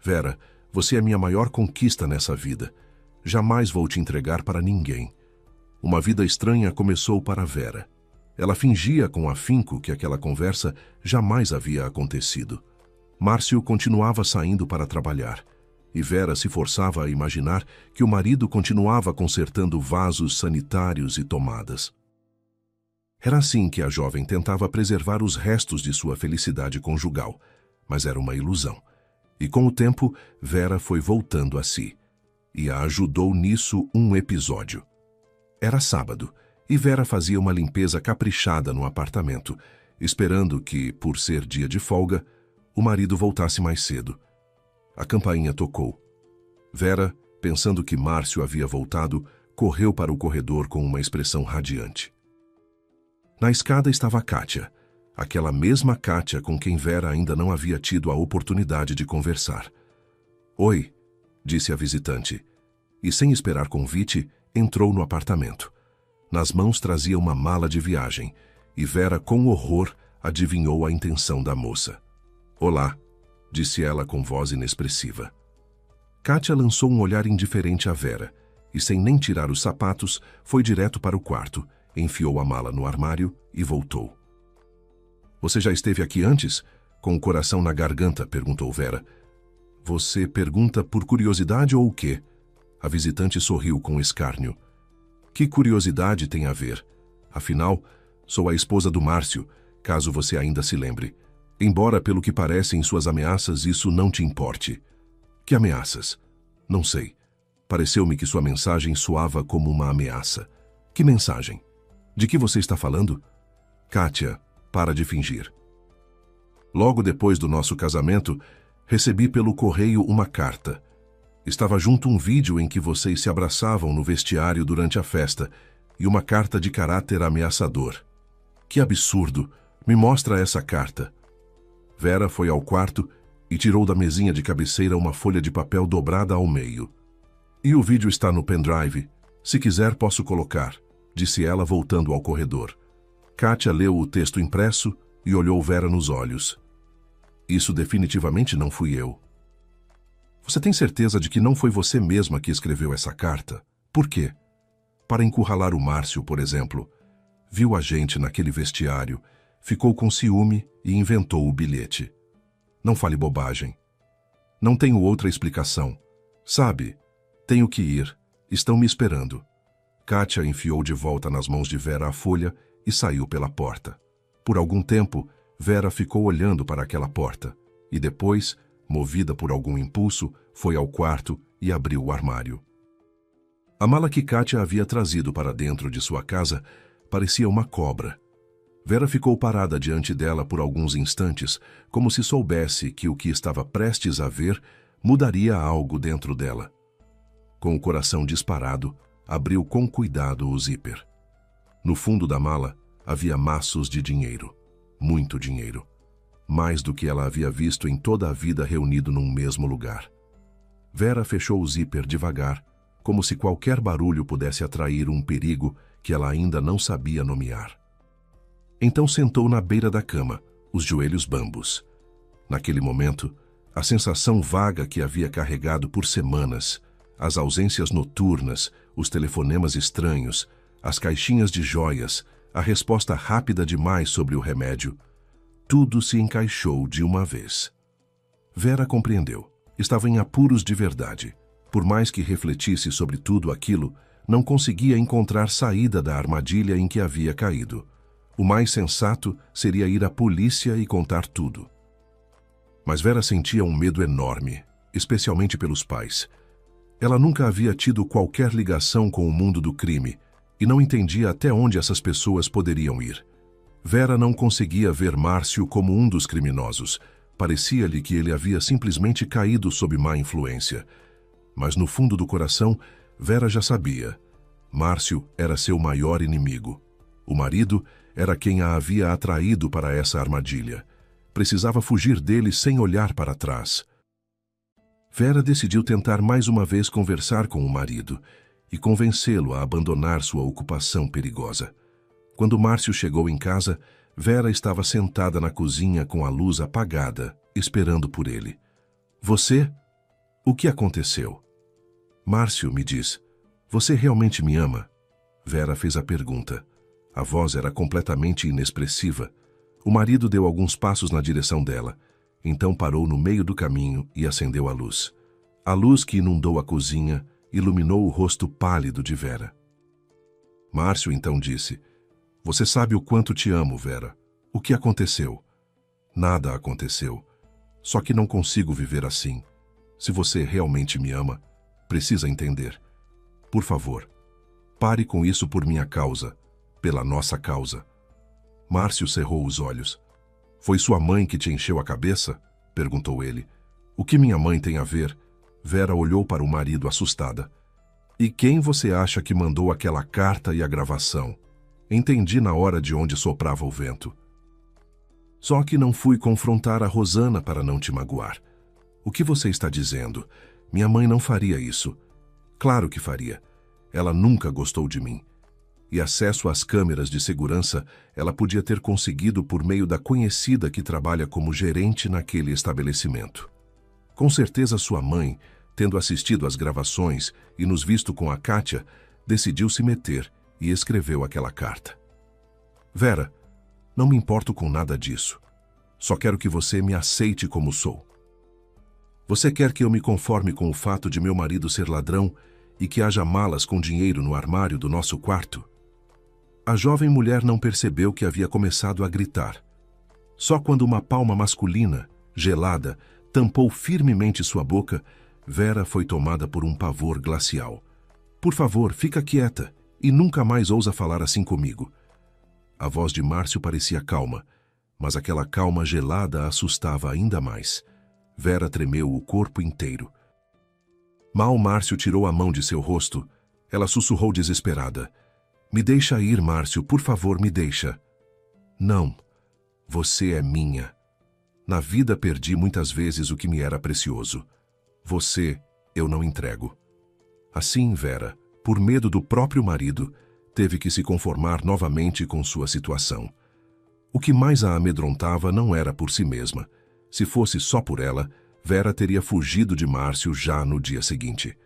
Vera, você é minha maior conquista nessa vida. Jamais vou te entregar para ninguém. Uma vida estranha começou para Vera. Ela fingia com afinco que aquela conversa jamais havia acontecido. Márcio continuava saindo para trabalhar, e Vera se forçava a imaginar que o marido continuava consertando vasos sanitários e tomadas. Era assim que a jovem tentava preservar os restos de sua felicidade conjugal, mas era uma ilusão. E com o tempo, Vera foi voltando a si, e a ajudou nisso um episódio. Era sábado, e Vera fazia uma limpeza caprichada no apartamento, esperando que, por ser dia de folga, o marido voltasse mais cedo. A campainha tocou. Vera, pensando que Márcio havia voltado, correu para o corredor com uma expressão radiante. Na escada estava a Kátia, aquela mesma Kátia com quem Vera ainda não havia tido a oportunidade de conversar. Oi, disse a visitante, e sem esperar convite, entrou no apartamento. Nas mãos trazia uma mala de viagem, e Vera, com horror, adivinhou a intenção da moça. Olá, disse ela com voz inexpressiva. Kátia lançou um olhar indiferente a Vera, e sem nem tirar os sapatos, foi direto para o quarto, enfiou a mala no armário e voltou. Você já esteve aqui antes? Com o coração na garganta, perguntou Vera. Você pergunta por curiosidade ou o quê? A visitante sorriu com escárnio. Que curiosidade tem a ver? Afinal, sou a esposa do Márcio, caso você ainda se lembre. Embora, pelo que parece em suas ameaças, isso não te importe. Que ameaças? Não sei. Pareceu-me que sua mensagem soava como uma ameaça. Que mensagem? De que você está falando? Kátia, para de fingir. Logo depois do nosso casamento, recebi pelo correio uma carta. Estava junto um vídeo em que vocês se abraçavam no vestiário durante a festa e uma carta de caráter ameaçador. Que absurdo! Me mostra essa carta. Vera foi ao quarto e tirou da mesinha de cabeceira uma folha de papel dobrada ao meio. E o vídeo está no pendrive. Se quiser, posso colocar, disse ela voltando ao corredor. Kátia leu o texto impresso e olhou Vera nos olhos. Isso definitivamente não fui eu. Você tem certeza de que não foi você mesma que escreveu essa carta? Por quê? Para encurralar o Márcio, por exemplo. Viu a gente naquele vestiário, ficou com ciúme e inventou o bilhete. Não fale bobagem. Não tenho outra explicação. Sabe, tenho que ir. Estão me esperando. Kátia enfiou de volta nas mãos de Vera a folha e saiu pela porta. Por algum tempo, Vera ficou olhando para aquela porta e depois, movida por algum impulso, foi ao quarto e abriu o armário. A mala que Kátia havia trazido para dentro de sua casa parecia uma cobra. Vera ficou parada diante dela por alguns instantes, como se soubesse que o que estava prestes a ver mudaria algo dentro dela. Com o coração disparado, abriu com cuidado o zíper. No fundo da mala havia maços de dinheiro. Muito dinheiro. Mais do que ela havia visto em toda a vida reunido num mesmo lugar. Vera fechou o zíper devagar, como se qualquer barulho pudesse atrair um perigo que ela ainda não sabia nomear. Então sentou na beira da cama, os joelhos bambos. Naquele momento, a sensação vaga que havia carregado por semanas, as ausências noturnas, os telefonemas estranhos, as caixinhas de joias, a resposta rápida demais sobre o remédio, tudo se encaixou de uma vez. Vera compreendeu. Estava em apuros de verdade. Por mais que refletisse sobre tudo aquilo, não conseguia encontrar saída da armadilha em que havia caído. O mais sensato seria ir à polícia e contar tudo. Mas Vera sentia um medo enorme, especialmente pelos pais. Ela nunca havia tido qualquer ligação com o mundo do crime e não entendia até onde essas pessoas poderiam ir. Vera não conseguia ver Márcio como um dos criminosos. Parecia-lhe que ele havia simplesmente caído sob má influência. Mas no fundo do coração, Vera já sabia. Márcio era seu maior inimigo. O marido era quem a havia atraído para essa armadilha. Precisava fugir dele sem olhar para trás. Vera decidiu tentar mais uma vez conversar com o marido e convencê-lo a abandonar sua ocupação perigosa. Quando Márcio chegou em casa, Vera estava sentada na cozinha com a luz apagada, esperando por ele. Você? O que aconteceu? Márcio, me diz, você realmente me ama? Vera fez a pergunta. A voz era completamente inexpressiva. O marido deu alguns passos na direção dela. Então parou no meio do caminho e acendeu a luz. A luz que inundou a cozinha iluminou o rosto pálido de Vera. Márcio então disse, você sabe o quanto te amo, Vera. O que aconteceu? Nada aconteceu. Só que não consigo viver assim. Se você realmente me ama, precisa entender. Por favor, pare com isso por minha causa, pela nossa causa. Márcio cerrou os olhos. Foi sua mãe que te encheu a cabeça? Perguntou ele. O que minha mãe tem a ver? Vera olhou para o marido assustada. E quem você acha que mandou aquela carta e a gravação? Entendi na hora de onde soprava o vento. Só que não fui confrontar a Rosana para não te magoar. O que você está dizendo? Minha mãe não faria isso. Claro que faria. Ela nunca gostou de mim. E acesso às câmeras de segurança ela podia ter conseguido por meio da conhecida que trabalha como gerente naquele estabelecimento. Com certeza sua mãe, tendo assistido às gravações e nos visto com a Kátia, decidiu se meter e escreveu aquela carta. Vera, não me importo com nada disso. Só quero que você me aceite como sou. Você quer que eu me conforme com o fato de meu marido ser ladrão e que haja malas com dinheiro no armário do nosso quarto? A jovem mulher não percebeu que havia começado a gritar. Só quando uma palma masculina, gelada, tampou firmemente sua boca, Vera foi tomada por um pavor glacial. Por favor, fica quieta e nunca mais ousa falar assim comigo. A voz de Márcio parecia calma, mas aquela calma gelada a assustava ainda mais. Vera tremeu o corpo inteiro. Mal Márcio tirou a mão de seu rosto, ela sussurrou desesperada. Me deixa ir, Márcio, por favor, me deixa. Não, você é minha. Na vida perdi muitas vezes o que me era precioso. Você, eu não entrego. Assim, Vera, por medo do próprio marido, teve que se conformar novamente com sua situação. O que mais a amedrontava não era por si mesma. Se fosse só por ela, Vera teria fugido de Márcio já no dia seguinte.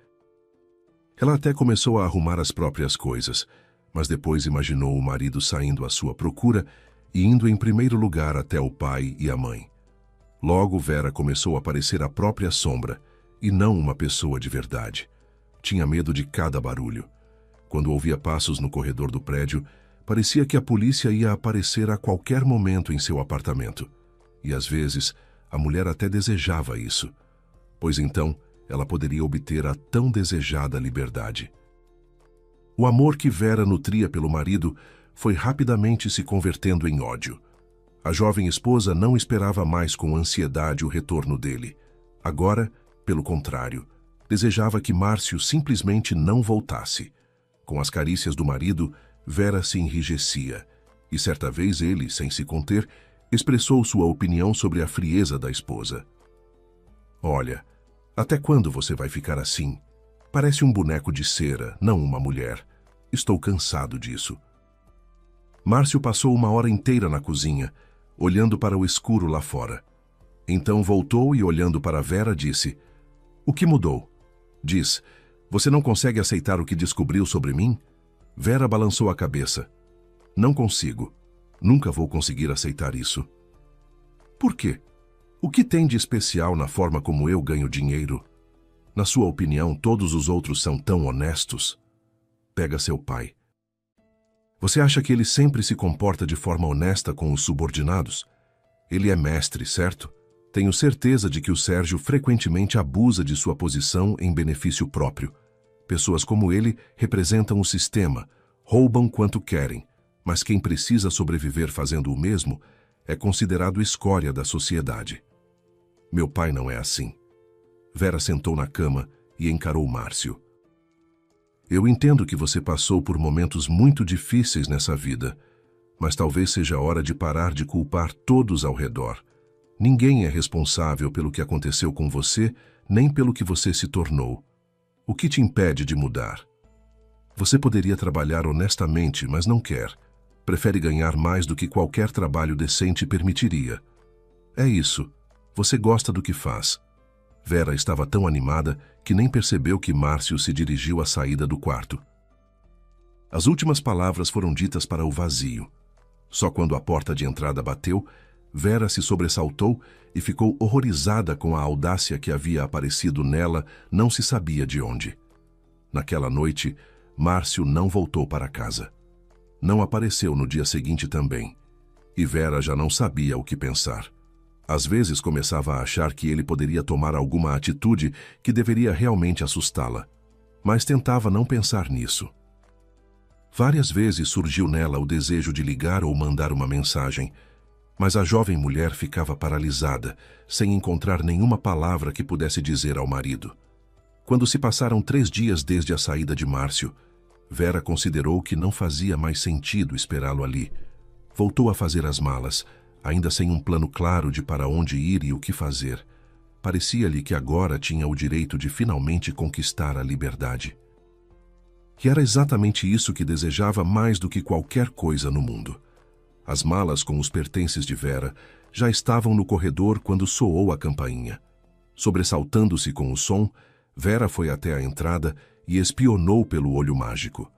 Ela até começou a arrumar as próprias coisas, mas depois imaginou o marido saindo à sua procura e indo em primeiro lugar até o pai e a mãe. Logo, Vera começou a parecer a própria sombra, e não uma pessoa de verdade. Tinha medo de cada barulho. Quando ouvia passos no corredor do prédio, parecia que a polícia ia aparecer a qualquer momento em seu apartamento. E às vezes, a mulher até desejava isso, pois então ela poderia obter a tão desejada liberdade. O amor que Vera nutria pelo marido foi rapidamente se convertendo em ódio. A jovem esposa não esperava mais com ansiedade o retorno dele. Agora, pelo contrário, desejava que Márcio simplesmente não voltasse. Com as carícias do marido, Vera se enrijecia, e certa vez ele, sem se conter, expressou sua opinião sobre a frieza da esposa. "Olha, até quando você vai ficar assim? Parece um boneco de cera, não uma mulher. Estou cansado disso." Márcio passou uma hora inteira na cozinha, olhando para o escuro lá fora. Então voltou e, olhando para Vera, disse: "O que mudou? Diz, você não consegue aceitar o que descobriu sobre mim?" Vera balançou a cabeça. "Não consigo. Nunca vou conseguir aceitar isso." "Por quê? O que tem de especial na forma como eu ganho dinheiro? Na sua opinião, todos os outros são tão honestos?" "Pega seu pai. Você acha que ele sempre se comporta de forma honesta com os subordinados? Ele é mestre, certo? Tenho certeza de que o Sérgio frequentemente abusa de sua posição em benefício próprio. Pessoas como ele representam o sistema, roubam quanto querem, mas quem precisa sobreviver fazendo o mesmo é considerado escória da sociedade. Meu pai não é assim." Vera sentou na cama e encarou Márcio. "Eu entendo que você passou por momentos muito difíceis nessa vida, mas talvez seja hora de parar de culpar todos ao redor. Ninguém é responsável pelo que aconteceu com você, nem pelo que você se tornou. O que te impede de mudar? Você poderia trabalhar honestamente, mas não quer. Prefere ganhar mais do que qualquer trabalho decente permitiria. É isso. Você gosta do que faz." Vera estava tão animada que nem percebeu que Márcio se dirigiu à saída do quarto. As últimas palavras foram ditas para o vazio. Só quando a porta de entrada bateu, Vera se sobressaltou e ficou horrorizada com a audácia que havia aparecido nela, não se sabia de onde. Naquela noite, Márcio não voltou para casa. Não apareceu no dia seguinte também, e Vera já não sabia o que pensar. Às vezes começava a achar que ele poderia tomar alguma atitude que deveria realmente assustá-la, mas tentava não pensar nisso. Várias vezes surgiu nela o desejo de ligar ou mandar uma mensagem, mas a jovem mulher ficava paralisada, sem encontrar nenhuma palavra que pudesse dizer ao marido. Quando se passaram 3 dias desde a saída de Márcio, Vera considerou que não fazia mais sentido esperá-lo ali. Voltou a fazer as malas, ainda sem um plano claro de para onde ir e o que fazer. Parecia-lhe que agora tinha o direito de finalmente conquistar a liberdade. E era exatamente isso que desejava mais do que qualquer coisa no mundo. As malas com os pertences de Vera já estavam no corredor quando soou a campainha. Sobressaltando-se com o som, Vera foi até a entrada e espionou pelo olho mágico.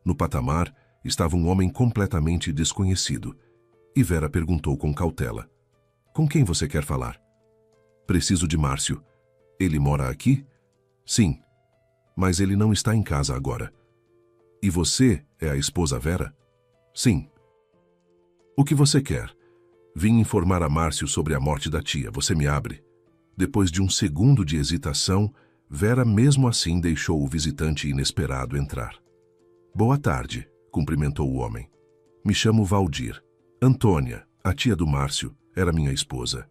No patamar estava um homem completamente desconhecido, e Vera perguntou com cautela: "Com quem você quer falar?" "Preciso de Márcio. Ele mora aqui?" "Sim, mas ele não está em casa agora." "E você é a esposa Vera?" "Sim." "O que você quer?" "Vim informar a Márcio sobre a morte da tia. Você me abre?" Depois de um segundo de hesitação, Vera mesmo assim deixou o visitante inesperado entrar. "Boa tarde", cumprimentou o homem. "Me chamo Valdir. Antônia, a tia do Márcio, era minha esposa."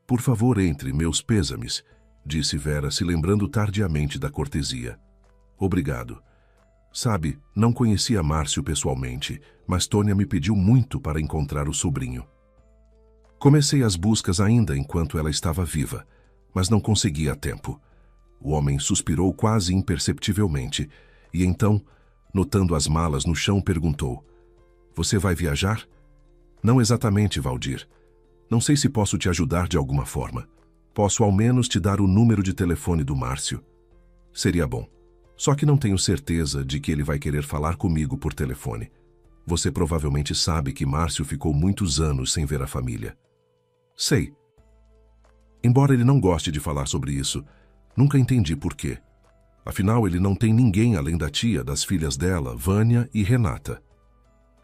"Por favor, entre, meus pêsames", disse Vera, se lembrando tardiamente da cortesia. "Obrigado. Sabe, não conhecia Márcio pessoalmente, mas Tônia me pediu muito para encontrar o sobrinho. Comecei as buscas ainda enquanto ela estava viva, mas não consegui a tempo." O homem suspirou quase imperceptivelmente, e então, notando as malas no chão, perguntou: "Você vai viajar?" "Não exatamente, Valdir. Não sei se posso te ajudar de alguma forma. Posso ao menos te dar o número de telefone do Márcio." "Seria bom. Só que não tenho certeza de que ele vai querer falar comigo por telefone. Você provavelmente sabe que Márcio ficou muitos anos sem ver a família." "Sei." Embora ele não goste de falar sobre isso, nunca entendi por quê. Afinal, ele não tem ninguém além da tia, das filhas dela, Vânia e Renata.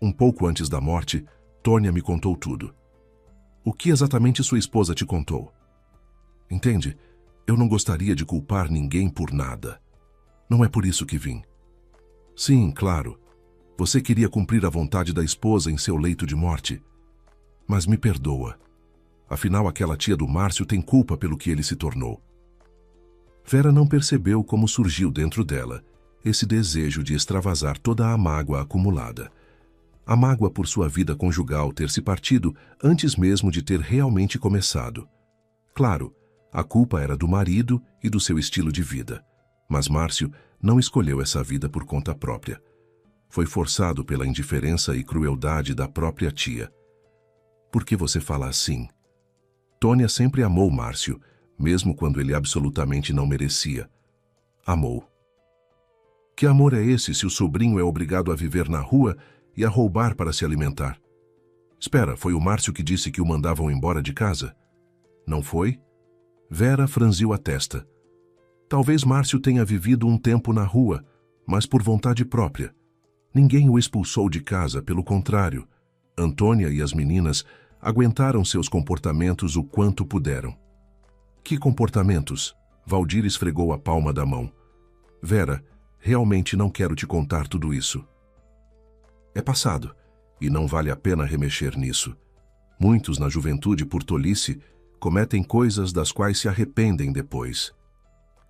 Um pouco antes da morte, Tônia me contou tudo. O que exatamente sua esposa te contou? Entende? Eu não gostaria de culpar ninguém por nada. Não é por isso que vim. Sim, claro. Você queria cumprir a vontade da esposa em seu leito de morte. Mas me perdoa. Afinal, aquela tia do Márcio tem culpa pelo que ele se tornou. Vera não percebeu como surgiu dentro dela esse desejo de extravasar toda a mágoa acumulada. A mágoa por sua vida conjugal ter se partido antes mesmo de ter realmente começado. Claro, a culpa era do marido e do seu estilo de vida. Mas Márcio não escolheu essa vida por conta própria. Foi forçado pela indiferença e crueldade da própria tia. Por que você fala assim? Tônia sempre amou Márcio, mesmo quando ele absolutamente não merecia. Amou. Que amor é esse se o sobrinho é obrigado a viver na rua e a roubar para se alimentar? Espera, foi o Márcio que disse que o mandavam embora de casa? Não foi? Vera franziu a testa. Talvez Márcio tenha vivido um tempo na rua, mas por vontade própria. Ninguém o expulsou de casa, pelo contrário. Antônia e as meninas aguentaram seus comportamentos o quanto puderam. Que comportamentos? Valdir esfregou a palma da mão. Vera, realmente não quero te contar tudo isso. É passado, e não vale a pena remexer nisso. Muitos na juventude, por tolice, cometem coisas das quais se arrependem depois.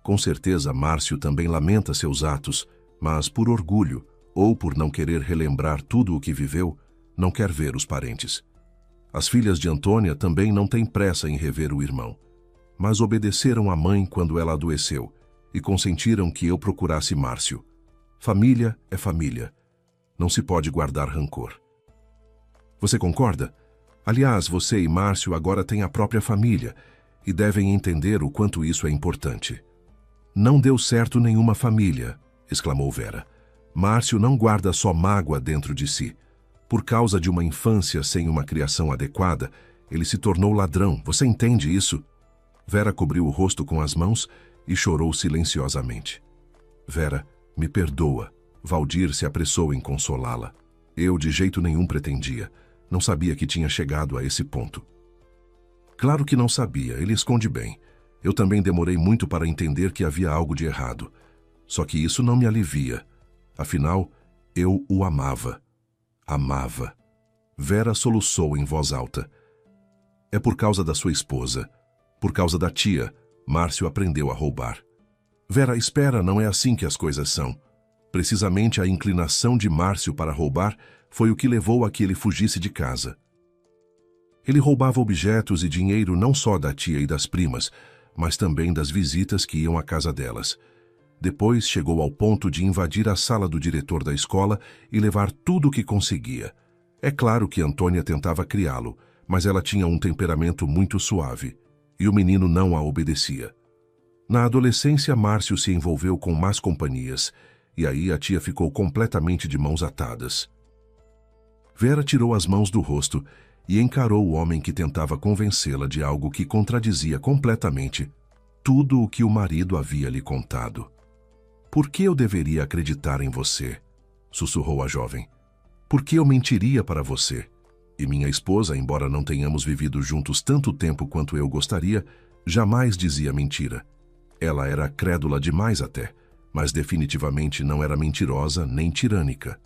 Com certeza, Márcio também lamenta seus atos, mas por orgulho, ou por não querer relembrar tudo o que viveu, não quer ver os parentes. As filhas de Antônia também não têm pressa em rever o irmão, mas obedeceram à mãe quando ela adoeceu e consentiram que eu procurasse Márcio. Família é família. Não se pode guardar rancor. Você concorda? Aliás, você e Márcio agora têm a própria família e devem entender o quanto isso é importante. Não deu certo nenhuma família, exclamou Vera. Márcio não guarda só mágoa dentro de si. Por causa de uma infância sem uma criação adequada, ele se tornou ladrão. Você entende isso? Vera cobriu o rosto com as mãos e chorou silenciosamente. Vera, me perdoa. Valdir se apressou em consolá-la. Eu de jeito nenhum pretendia. Não sabia que tinha chegado a esse ponto. Claro que não sabia, ele esconde bem. Eu também demorei muito para entender que havia algo de errado. Só que isso não me alivia. Afinal, eu o amava. Amava. Vera soluçou em voz alta. É por causa da sua esposa. Por causa da tia, Márcio aprendeu a roubar. Vera, espera, não é assim que as coisas são. Precisamente a inclinação de Márcio para roubar foi o que levou a que ele fugisse de casa. Ele roubava objetos e dinheiro não só da tia e das primas, mas também das visitas que iam à casa delas. Depois chegou ao ponto de invadir a sala do diretor da escola e levar tudo o que conseguia. É claro que Antônia tentava criá-lo, mas ela tinha um temperamento muito suave, e o menino não a obedecia. Na adolescência, Márcio se envolveu com más companhias, e aí a tia ficou completamente de mãos atadas. Vera tirou as mãos do rosto e encarou o homem que tentava convencê-la de algo que contradizia completamente tudo o que o marido havia lhe contado. Por que eu deveria acreditar em você? Sussurrou a jovem. Por que eu mentiria para você? E minha esposa, embora não tenhamos vivido juntos tanto tempo quanto eu gostaria, jamais dizia mentira. Ela era crédula demais até, mas definitivamente não era mentirosa nem tirânica.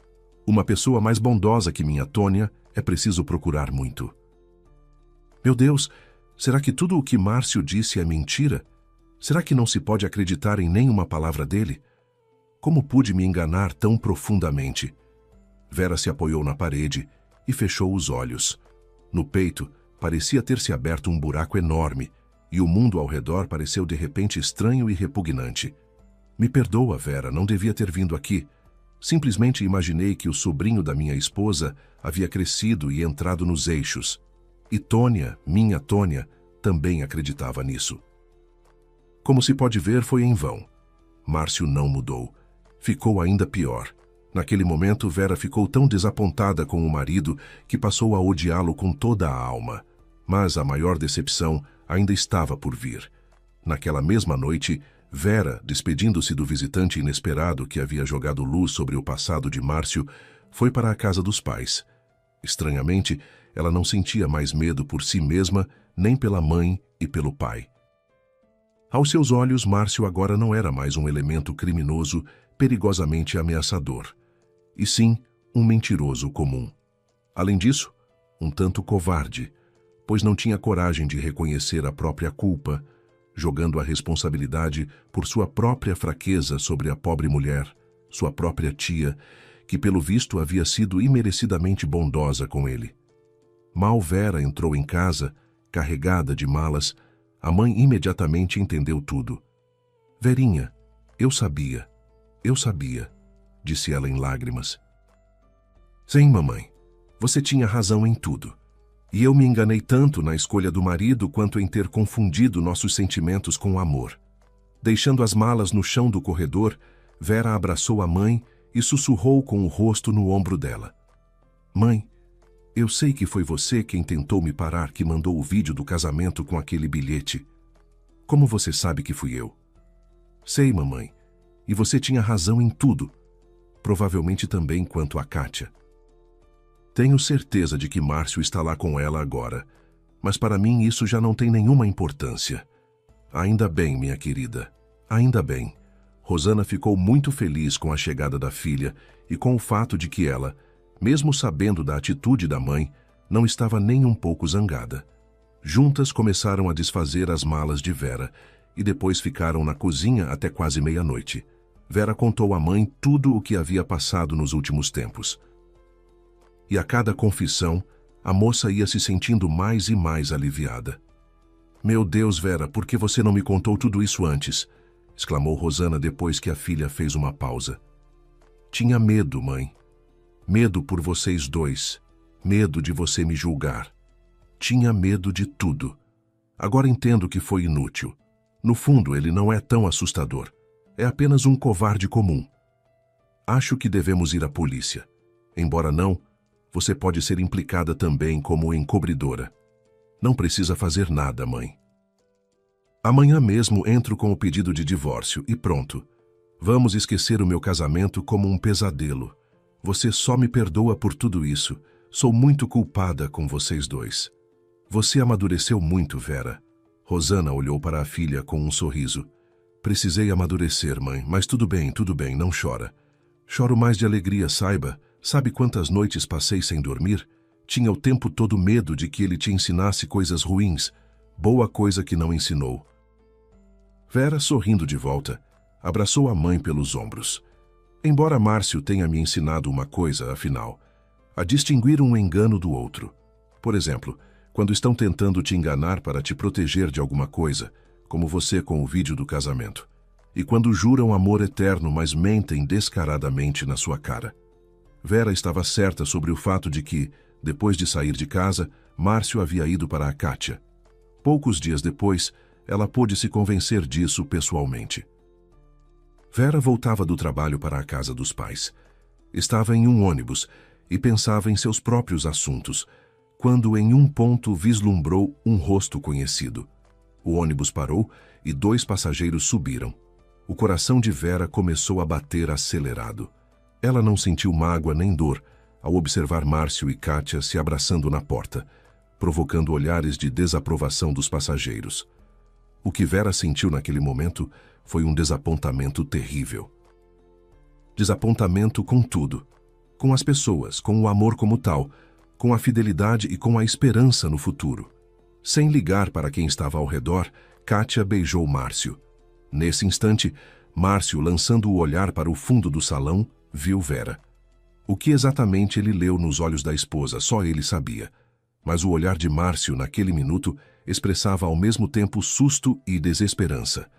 Uma pessoa mais bondosa que minha Tônia é preciso procurar muito. Meu Deus, será que tudo o que Márcio disse é mentira? Será que não se pode acreditar em nenhuma palavra dele? Como pude me enganar tão profundamente? Vera se apoiou na parede e fechou os olhos. No peito, parecia ter se aberto um buraco enorme, e o mundo ao redor pareceu de repente estranho e repugnante. Me perdoa, Vera, não devia ter vindo aqui. Simplesmente imaginei que o sobrinho da minha esposa havia crescido e entrado nos eixos. E Tônia, minha Tônia, também acreditava nisso. Como se pode ver, foi em vão. Márcio não mudou. Ficou ainda pior. Naquele momento, Vera ficou tão desapontada com o marido que passou a odiá-lo com toda a alma. Mas a maior decepção ainda estava por vir. Naquela mesma noite, Vera, despedindo-se do visitante inesperado que havia jogado luz sobre o passado de Márcio, foi para a casa dos pais. Estranhamente, ela não sentia mais medo por si mesma, nem pela mãe e pelo pai. Aos seus olhos, Márcio agora não era mais um elemento criminoso perigosamente ameaçador, e sim um mentiroso comum. Além disso, um tanto covarde, pois não tinha coragem de reconhecer a própria culpa, jogando a responsabilidade por sua própria fraqueza sobre a pobre mulher, sua própria tia, que pelo visto havia sido imerecidamente bondosa com ele. Mal Vera entrou em casa, carregada de malas, a mãe imediatamente entendeu tudo. "Verinha, eu sabia, disse ela em lágrimas. "Sim, mamãe, você tinha razão em tudo. E eu me enganei tanto na escolha do marido quanto em ter confundido nossos sentimentos com o amor." Deixando as malas no chão do corredor, Vera abraçou a mãe e sussurrou com o rosto no ombro dela. "Mãe, eu sei que foi você quem tentou me parar, que mandou o vídeo do casamento com aquele bilhete. Como você sabe que fui eu?" "Sei, mamãe. E você tinha razão em tudo. Provavelmente também quanto a Kátia. Tenho certeza de que Márcio está lá com ela agora, mas para mim isso já não tem nenhuma importância. Ainda bem, minha querida, ainda bem." Rosana ficou muito feliz com a chegada da filha e com o fato de que ela, mesmo sabendo da atitude da mãe, não estava nem um pouco zangada. Juntas começaram a desfazer as malas de Vera e depois ficaram na cozinha até quase meia-noite. Vera contou à mãe tudo o que havia passado nos últimos tempos. E a cada confissão, a moça ia se sentindo mais e mais aliviada. "Meu Deus, Vera, por que você não me contou tudo isso antes?" exclamou Rosana depois que a filha fez uma pausa. "Tinha medo, mãe. Medo por vocês dois. Medo de você me julgar. Tinha medo de tudo. Agora entendo que foi inútil. No fundo, ele não é tão assustador. É apenas um covarde comum. Acho que devemos ir à polícia. Embora não, você pode ser implicada também como encobridora. Não precisa fazer nada, mãe. Amanhã mesmo entro com o pedido de divórcio e pronto. Vamos esquecer o meu casamento como um pesadelo. Você só me perdoa por tudo isso. Sou muito culpada com vocês dois." "Você amadureceu muito, Vera." Rosana olhou para a filha com um sorriso. "Precisei amadurecer, mãe, mas tudo bem, não chora." "Choro mais de alegria, saiba. Sabe quantas noites passei sem dormir? Tinha o tempo todo medo de que ele te ensinasse coisas ruins. Boa coisa que não ensinou." Vera, sorrindo de volta, abraçou a mãe pelos ombros. "Embora Márcio tenha me ensinado uma coisa, afinal, a distinguir um engano do outro. Por exemplo, quando estão tentando te enganar para te proteger de alguma coisa, como você com o vídeo do casamento, e quando juram amor eterno, mas mentem descaradamente na sua cara." Vera estava certa sobre o fato de que, depois de sair de casa, Márcio havia ido para a Kátia. Poucos dias depois, ela pôde se convencer disso pessoalmente. Vera voltava do trabalho para a casa dos pais. Estava em um ônibus e pensava em seus próprios assuntos, quando em um ponto vislumbrou um rosto conhecido. O ônibus parou e 2 passageiros subiram. O coração de Vera começou a bater acelerado. Ela não sentiu mágoa nem dor ao observar Márcio e Kátia se abraçando na porta, provocando olhares de desaprovação dos passageiros. O que Vera sentiu naquele momento foi um desapontamento terrível. Desapontamento com tudo. Com as pessoas, com o amor como tal, com a fidelidade e com a esperança no futuro. Sem ligar para quem estava ao redor, Kátia beijou Márcio. Nesse instante, Márcio, lançando o olhar para o fundo do salão, viu Vera. O que exatamente ele leu nos olhos da esposa, só ele sabia. Mas o olhar de Márcio, naquele minuto, expressava ao mesmo tempo susto e desesperança.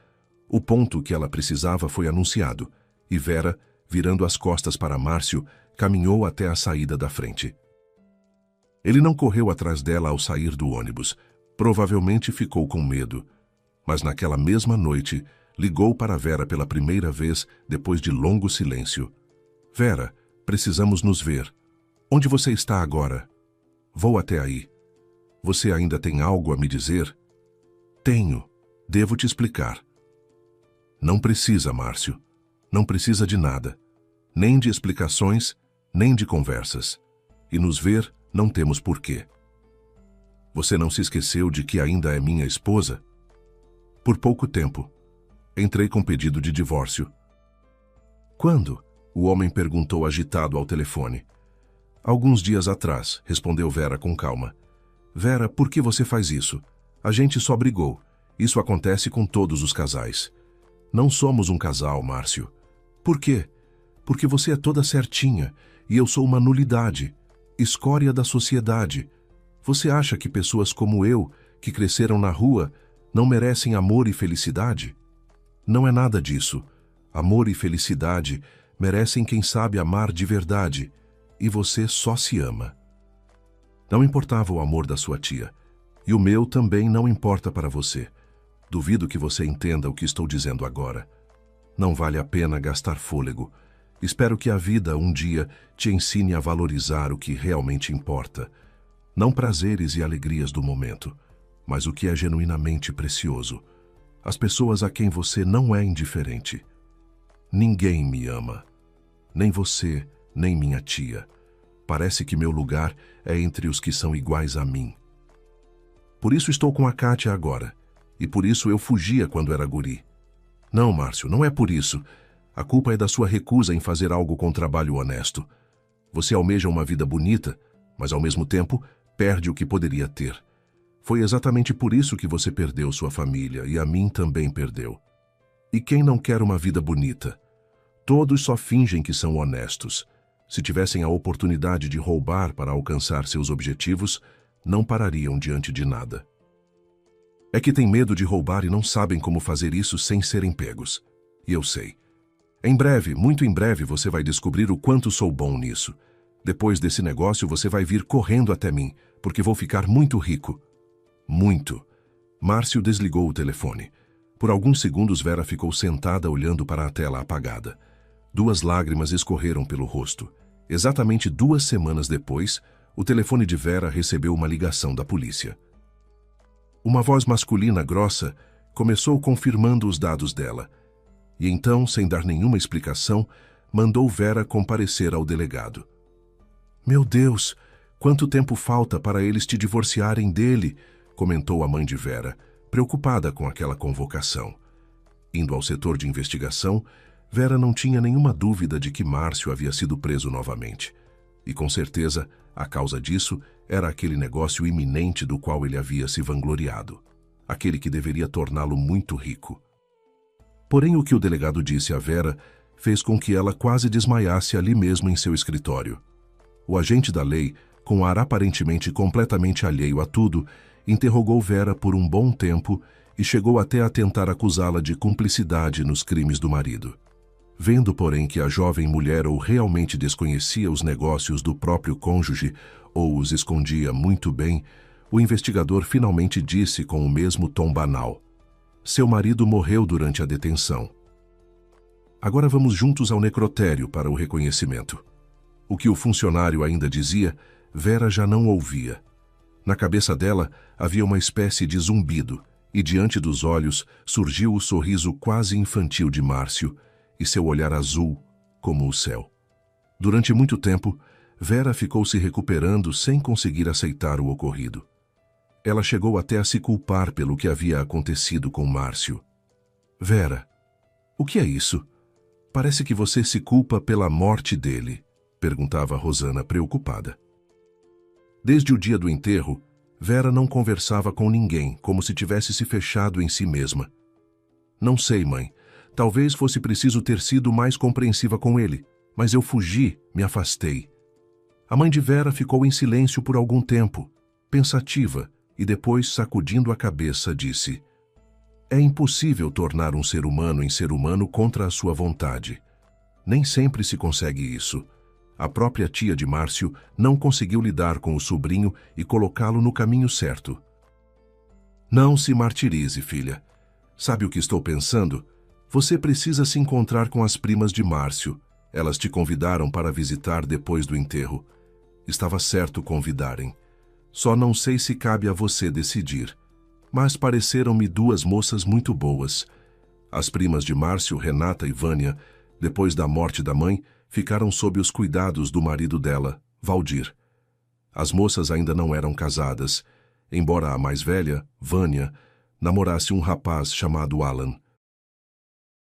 O ponto que ela precisava foi anunciado, e Vera, virando as costas para Márcio, caminhou até a saída da frente. Ele não correu atrás dela ao sair do ônibus. Provavelmente ficou com medo. Mas naquela mesma noite, ligou para Vera pela primeira vez depois de longo silêncio. "Vera, precisamos nos ver. Onde você está agora?" "Vou até aí. Você ainda tem algo a me dizer?" Tenho. Devo te explicar. Não precisa, Márcio. Não precisa de nada. Nem de explicações, nem de conversas. E nos ver, não temos porquê. Você não se esqueceu de que ainda é minha esposa? Por pouco tempo. Entrei com pedido de divórcio. Quando? O homem perguntou agitado ao telefone. Alguns dias atrás, respondeu Vera com calma. Vera, por que você faz isso? A gente só brigou. Isso acontece com todos os casais. Não somos um casal, Márcio. Por quê? Porque você é toda certinha e eu sou uma nulidade, escória da sociedade. Você acha que pessoas como eu, que cresceram na rua, não merecem amor e felicidade? Não é nada disso. Amor e felicidade merecem quem sabe amar de verdade, e você só se ama. Não importava o amor da sua tia, e o meu também não importa para você. Duvido que você entenda o que estou dizendo agora. Não vale a pena gastar fôlego. Espero que a vida um dia te ensine a valorizar o que realmente importa. Não prazeres e alegrias do momento, mas o que é genuinamente precioso. As pessoas a quem você não é indiferente. Ninguém me ama. Nem você, nem minha tia. Parece que meu lugar é entre os que são iguais a mim. Por isso estou com a Kátia agora. E por isso eu fugia quando era guri. Não, Márcio, não é por isso. A culpa é da sua recusa em fazer algo com trabalho honesto. Você almeja uma vida bonita, mas ao mesmo tempo perde o que poderia ter. Foi exatamente por isso que você perdeu sua família e a mim também perdeu. E quem não quer uma vida bonita? Todos só fingem que são honestos. Se tivessem a oportunidade de roubar para alcançar seus objetivos, não parariam diante de nada. É que têm medo de roubar e não sabem como fazer isso sem serem pegos. E eu sei. Em breve, muito em breve, você vai descobrir o quanto sou bom nisso. Depois desse negócio, você vai vir correndo até mim, porque vou ficar muito rico. Muito. Márcio desligou o telefone. Por alguns segundos, Vera ficou sentada olhando para a tela apagada. 2 lágrimas escorreram pelo rosto. Exatamente 2 semanas depois, o telefone de Vera recebeu uma ligação da polícia. Uma voz masculina grossa começou confirmando os dados dela. E então, sem dar nenhuma explicação, mandou Vera comparecer ao delegado. Meu Deus, quanto tempo falta para eles te divorciarem dele? Comentou a mãe de Vera, preocupada com aquela convocação. Indo ao setor de investigação, Vera não tinha nenhuma dúvida de que Márcio havia sido preso novamente. E com certeza, a causa disso era aquele negócio iminente do qual ele havia se vangloriado. Aquele que deveria torná-lo muito rico. Porém, o que o delegado disse a Vera fez com que ela quase desmaiasse ali mesmo em seu escritório. O agente da lei, com ar aparentemente completamente alheio a tudo, interrogou Vera por um bom tempo e chegou até a tentar acusá-la de cumplicidade nos crimes do marido. Vendo, porém, que a jovem mulher ou realmente desconhecia os negócios do próprio cônjuge ou os escondia muito bem, o investigador finalmente disse com o mesmo tom banal: seu marido morreu durante a detenção. Agora vamos juntos ao necrotério para o reconhecimento. O que o funcionário ainda dizia, Vera já não ouvia. Na cabeça dela havia uma espécie de zumbido, e diante dos olhos surgiu o sorriso quase infantil de Márcio e seu olhar azul como o céu. Durante muito tempo, Vera ficou se recuperando sem conseguir aceitar o ocorrido. Ela chegou até a se culpar pelo que havia acontecido com Márcio. Vera, o que é isso? Parece que você se culpa pela morte dele, perguntava Rosana preocupada. Desde o dia do enterro, Vera não conversava com ninguém, como se tivesse se fechado em si mesma. Não sei, mãe. Talvez fosse preciso ter sido mais compreensiva com ele, mas eu fugi, me afastei. A mãe de Vera ficou em silêncio por algum tempo, pensativa, e depois, sacudindo a cabeça, disse: é impossível tornar um ser humano em ser humano contra a sua vontade. Nem sempre se consegue isso. A própria tia de Márcio não conseguiu lidar com o sobrinho e colocá-lo no caminho certo. Não se martirize, filha. Sabe o que estou pensando? Você precisa se encontrar com as primas de Márcio. Elas te convidaram para visitar depois do enterro. Estava certo convidarem. Só não sei se cabe a você decidir. mas pareceram-me duas moças muito boas. As primas de Márcio, Renata e Vânia, depois da morte da mãe, ficaram sob os cuidados do marido dela, Valdir. As moças ainda não eram casadas, embora a mais velha, Vânia, namorasse um rapaz chamado Alan.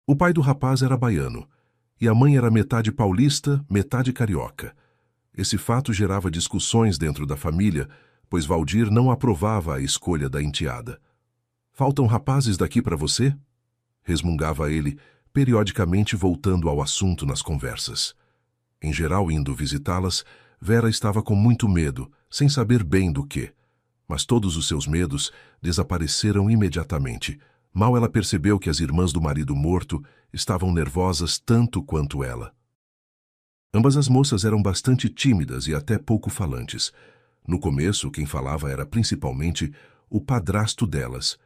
O pai do rapaz era baiano, e a mãe era metade paulista, metade carioca. Esse fato gerava discussões dentro da família, pois Valdir não aprovava a escolha da enteada. "Faltam rapazes daqui para você?" resmungava ele, periodicamente voltando ao assunto nas conversas. Em geral, indo visitá-las, Vera estava com muito medo, sem saber bem do que. Mas todos os seus medos desapareceram imediatamente. Mal ela percebeu que as irmãs do marido morto estavam nervosas tanto quanto ela. Ambas as moças eram bastante tímidas e até pouco falantes. No começo, quem falava era principalmente o padrasto delas.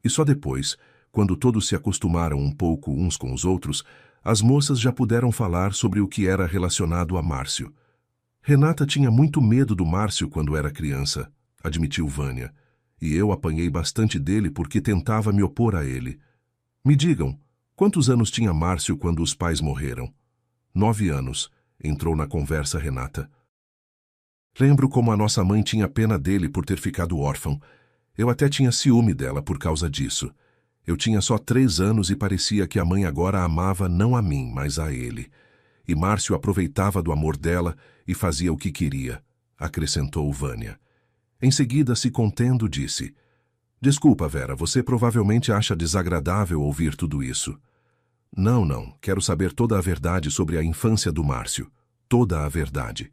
E só depois, quando todos se acostumaram um pouco uns com os outros, as moças já puderam falar sobre o que era relacionado a Márcio. Renata tinha muito medo do Márcio quando era criança, admitiu Vânia, e eu apanhei bastante dele porque tentava me opor a ele. Me digam, quantos anos tinha Márcio quando os pais morreram? 9 anos, entrou na conversa Renata. Lembro como a nossa mãe tinha pena dele por ter ficado órfão. Eu até tinha ciúme dela por causa disso. Eu tinha só 3 anos e parecia que a mãe agora amava não a mim, mas a ele. E Márcio aproveitava do amor dela e fazia o que queria, acrescentou Vânia. Em seguida, se contendo, disse: "Desculpa, Vera, você provavelmente acha desagradável ouvir tudo isso." Não, quero saber toda a verdade sobre a infância do Márcio. Toda a verdade.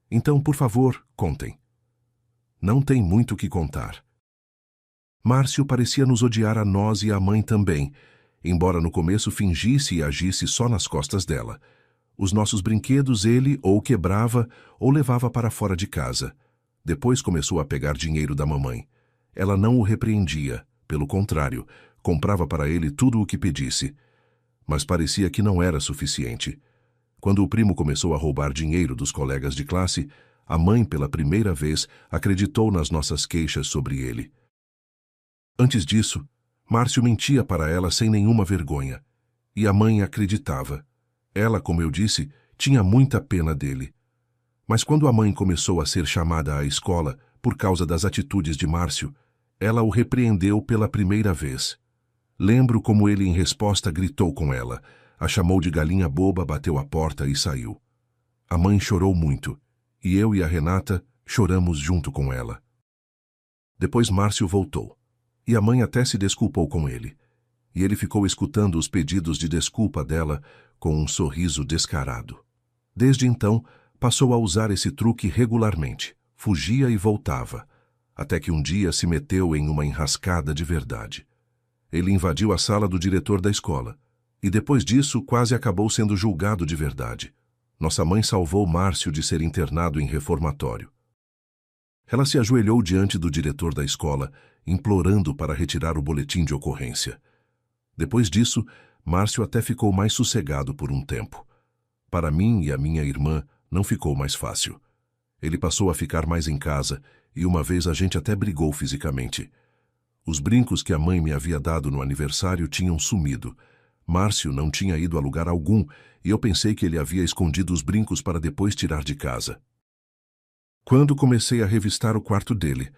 Então, por favor, contem. Não tem muito o que contar. Márcio parecia nos odiar a nós e a mãe também, embora no começo fingisse e agisse só nas costas dela. Os nossos brinquedos ele ou quebrava ou levava para fora de casa. Depois começou a pegar dinheiro da mamãe. Ela não o repreendia, pelo contrário, comprava para ele tudo o que pedisse. Mas parecia que não era suficiente. Quando o primo começou a roubar dinheiro dos colegas de classe, a mãe, pela primeira vez, acreditou nas nossas queixas sobre ele. Antes disso, Márcio mentia para ela sem nenhuma vergonha. E a mãe acreditava. Ela, como eu disse, tinha muita pena dele. Mas quando a mãe começou a ser chamada à escola por causa das atitudes de Márcio, ela o repreendeu pela primeira vez. Lembro como ele, em resposta, gritou com ela, a chamou de galinha boba, bateu a porta e saiu. A mãe chorou muito, e eu e a Renata choramos junto com ela. Depois Márcio voltou, e a mãe até se desculpou com ele, e ele ficou escutando os pedidos de desculpa dela com um sorriso descarado. Desde então, passou a usar esse truque regularmente, fugia e voltava, até que um dia se meteu em uma enrascada de verdade. Ele invadiu a sala do diretor da escola, e depois disso quase acabou sendo julgado de verdade. Nossa mãe salvou Márcio de ser internado em reformatório. Ela se ajoelhou diante do diretor da escola, implorando para retirar o boletim de ocorrência. Depois disso, Márcio até ficou mais sossegado por um tempo. Para mim e a minha irmã, não ficou mais fácil. Ele passou a ficar mais em casa, e uma vez a gente até brigou fisicamente. Os brincos que a mãe me havia dado no aniversário tinham sumido. Márcio não tinha ido a lugar algum, e eu pensei que ele havia escondido os brincos para depois tirar de casa. Quando comecei a revistar o quarto dele,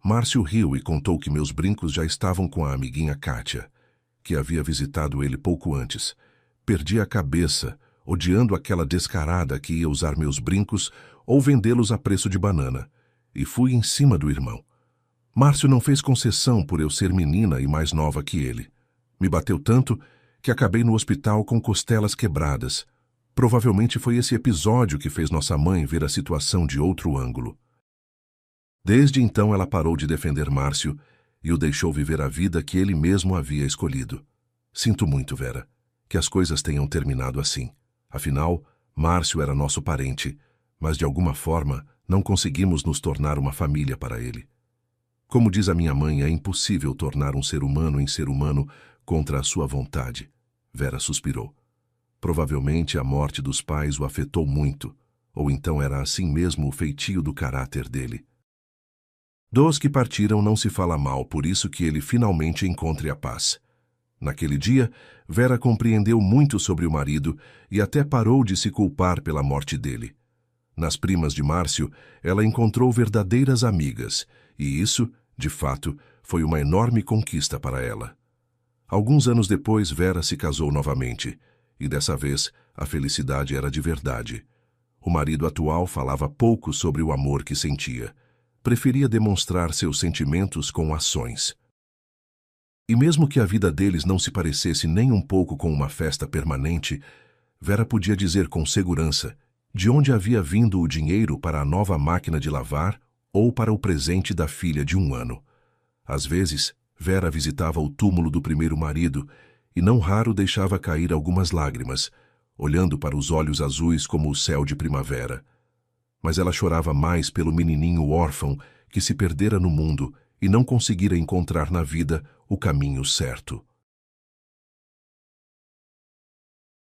Márcio riu e contou que meus brincos já estavam com a amiguinha Kátia, que havia visitado ele pouco antes. Perdi a cabeça, odiando aquela descarada que ia usar meus brincos ou vendê-los a preço de banana, e fui em cima do irmão. Márcio não fez concessão por eu ser menina e mais nova que ele. Me bateu tanto que acabei no hospital com costelas quebradas. Provavelmente foi esse episódio que fez nossa mãe ver a situação de outro ângulo. Desde então ela parou de defender Márcio e o deixou viver a vida que ele mesmo havia escolhido. Sinto muito, Vera, que as coisas tenham terminado assim. Afinal, Márcio era nosso parente, mas de alguma forma não conseguimos nos tornar uma família para ele. Como diz a minha mãe, é impossível tornar um ser humano em ser humano contra a sua vontade. Vera suspirou. Provavelmente a morte dos pais o afetou muito, ou então era assim mesmo o feitio do caráter dele. Dos que partiram não se fala mal, por isso que ele finalmente encontre a paz. Naquele dia, Vera compreendeu muito sobre o marido e até parou de se culpar pela morte dele. Nas primas de Márcio, ela encontrou verdadeiras amigas, e isso, de fato, foi uma enorme conquista para ela. Alguns anos depois, Vera se casou novamente, e dessa vez a felicidade era de verdade. O marido atual falava pouco sobre o amor que sentia. Preferia demonstrar seus sentimentos com ações. E mesmo que a vida deles não se parecesse nem um pouco com uma festa permanente, Vera podia dizer com segurança de onde havia vindo o dinheiro para a nova máquina de lavar ou para o presente da filha de 1 ano. Às vezes, Vera visitava o túmulo do primeiro marido e não raro deixava cair algumas lágrimas, olhando para os olhos azuis como o céu de primavera. Mas ela chorava mais pelo menininho órfão que se perdera no mundo e não conseguira encontrar na vida o caminho certo.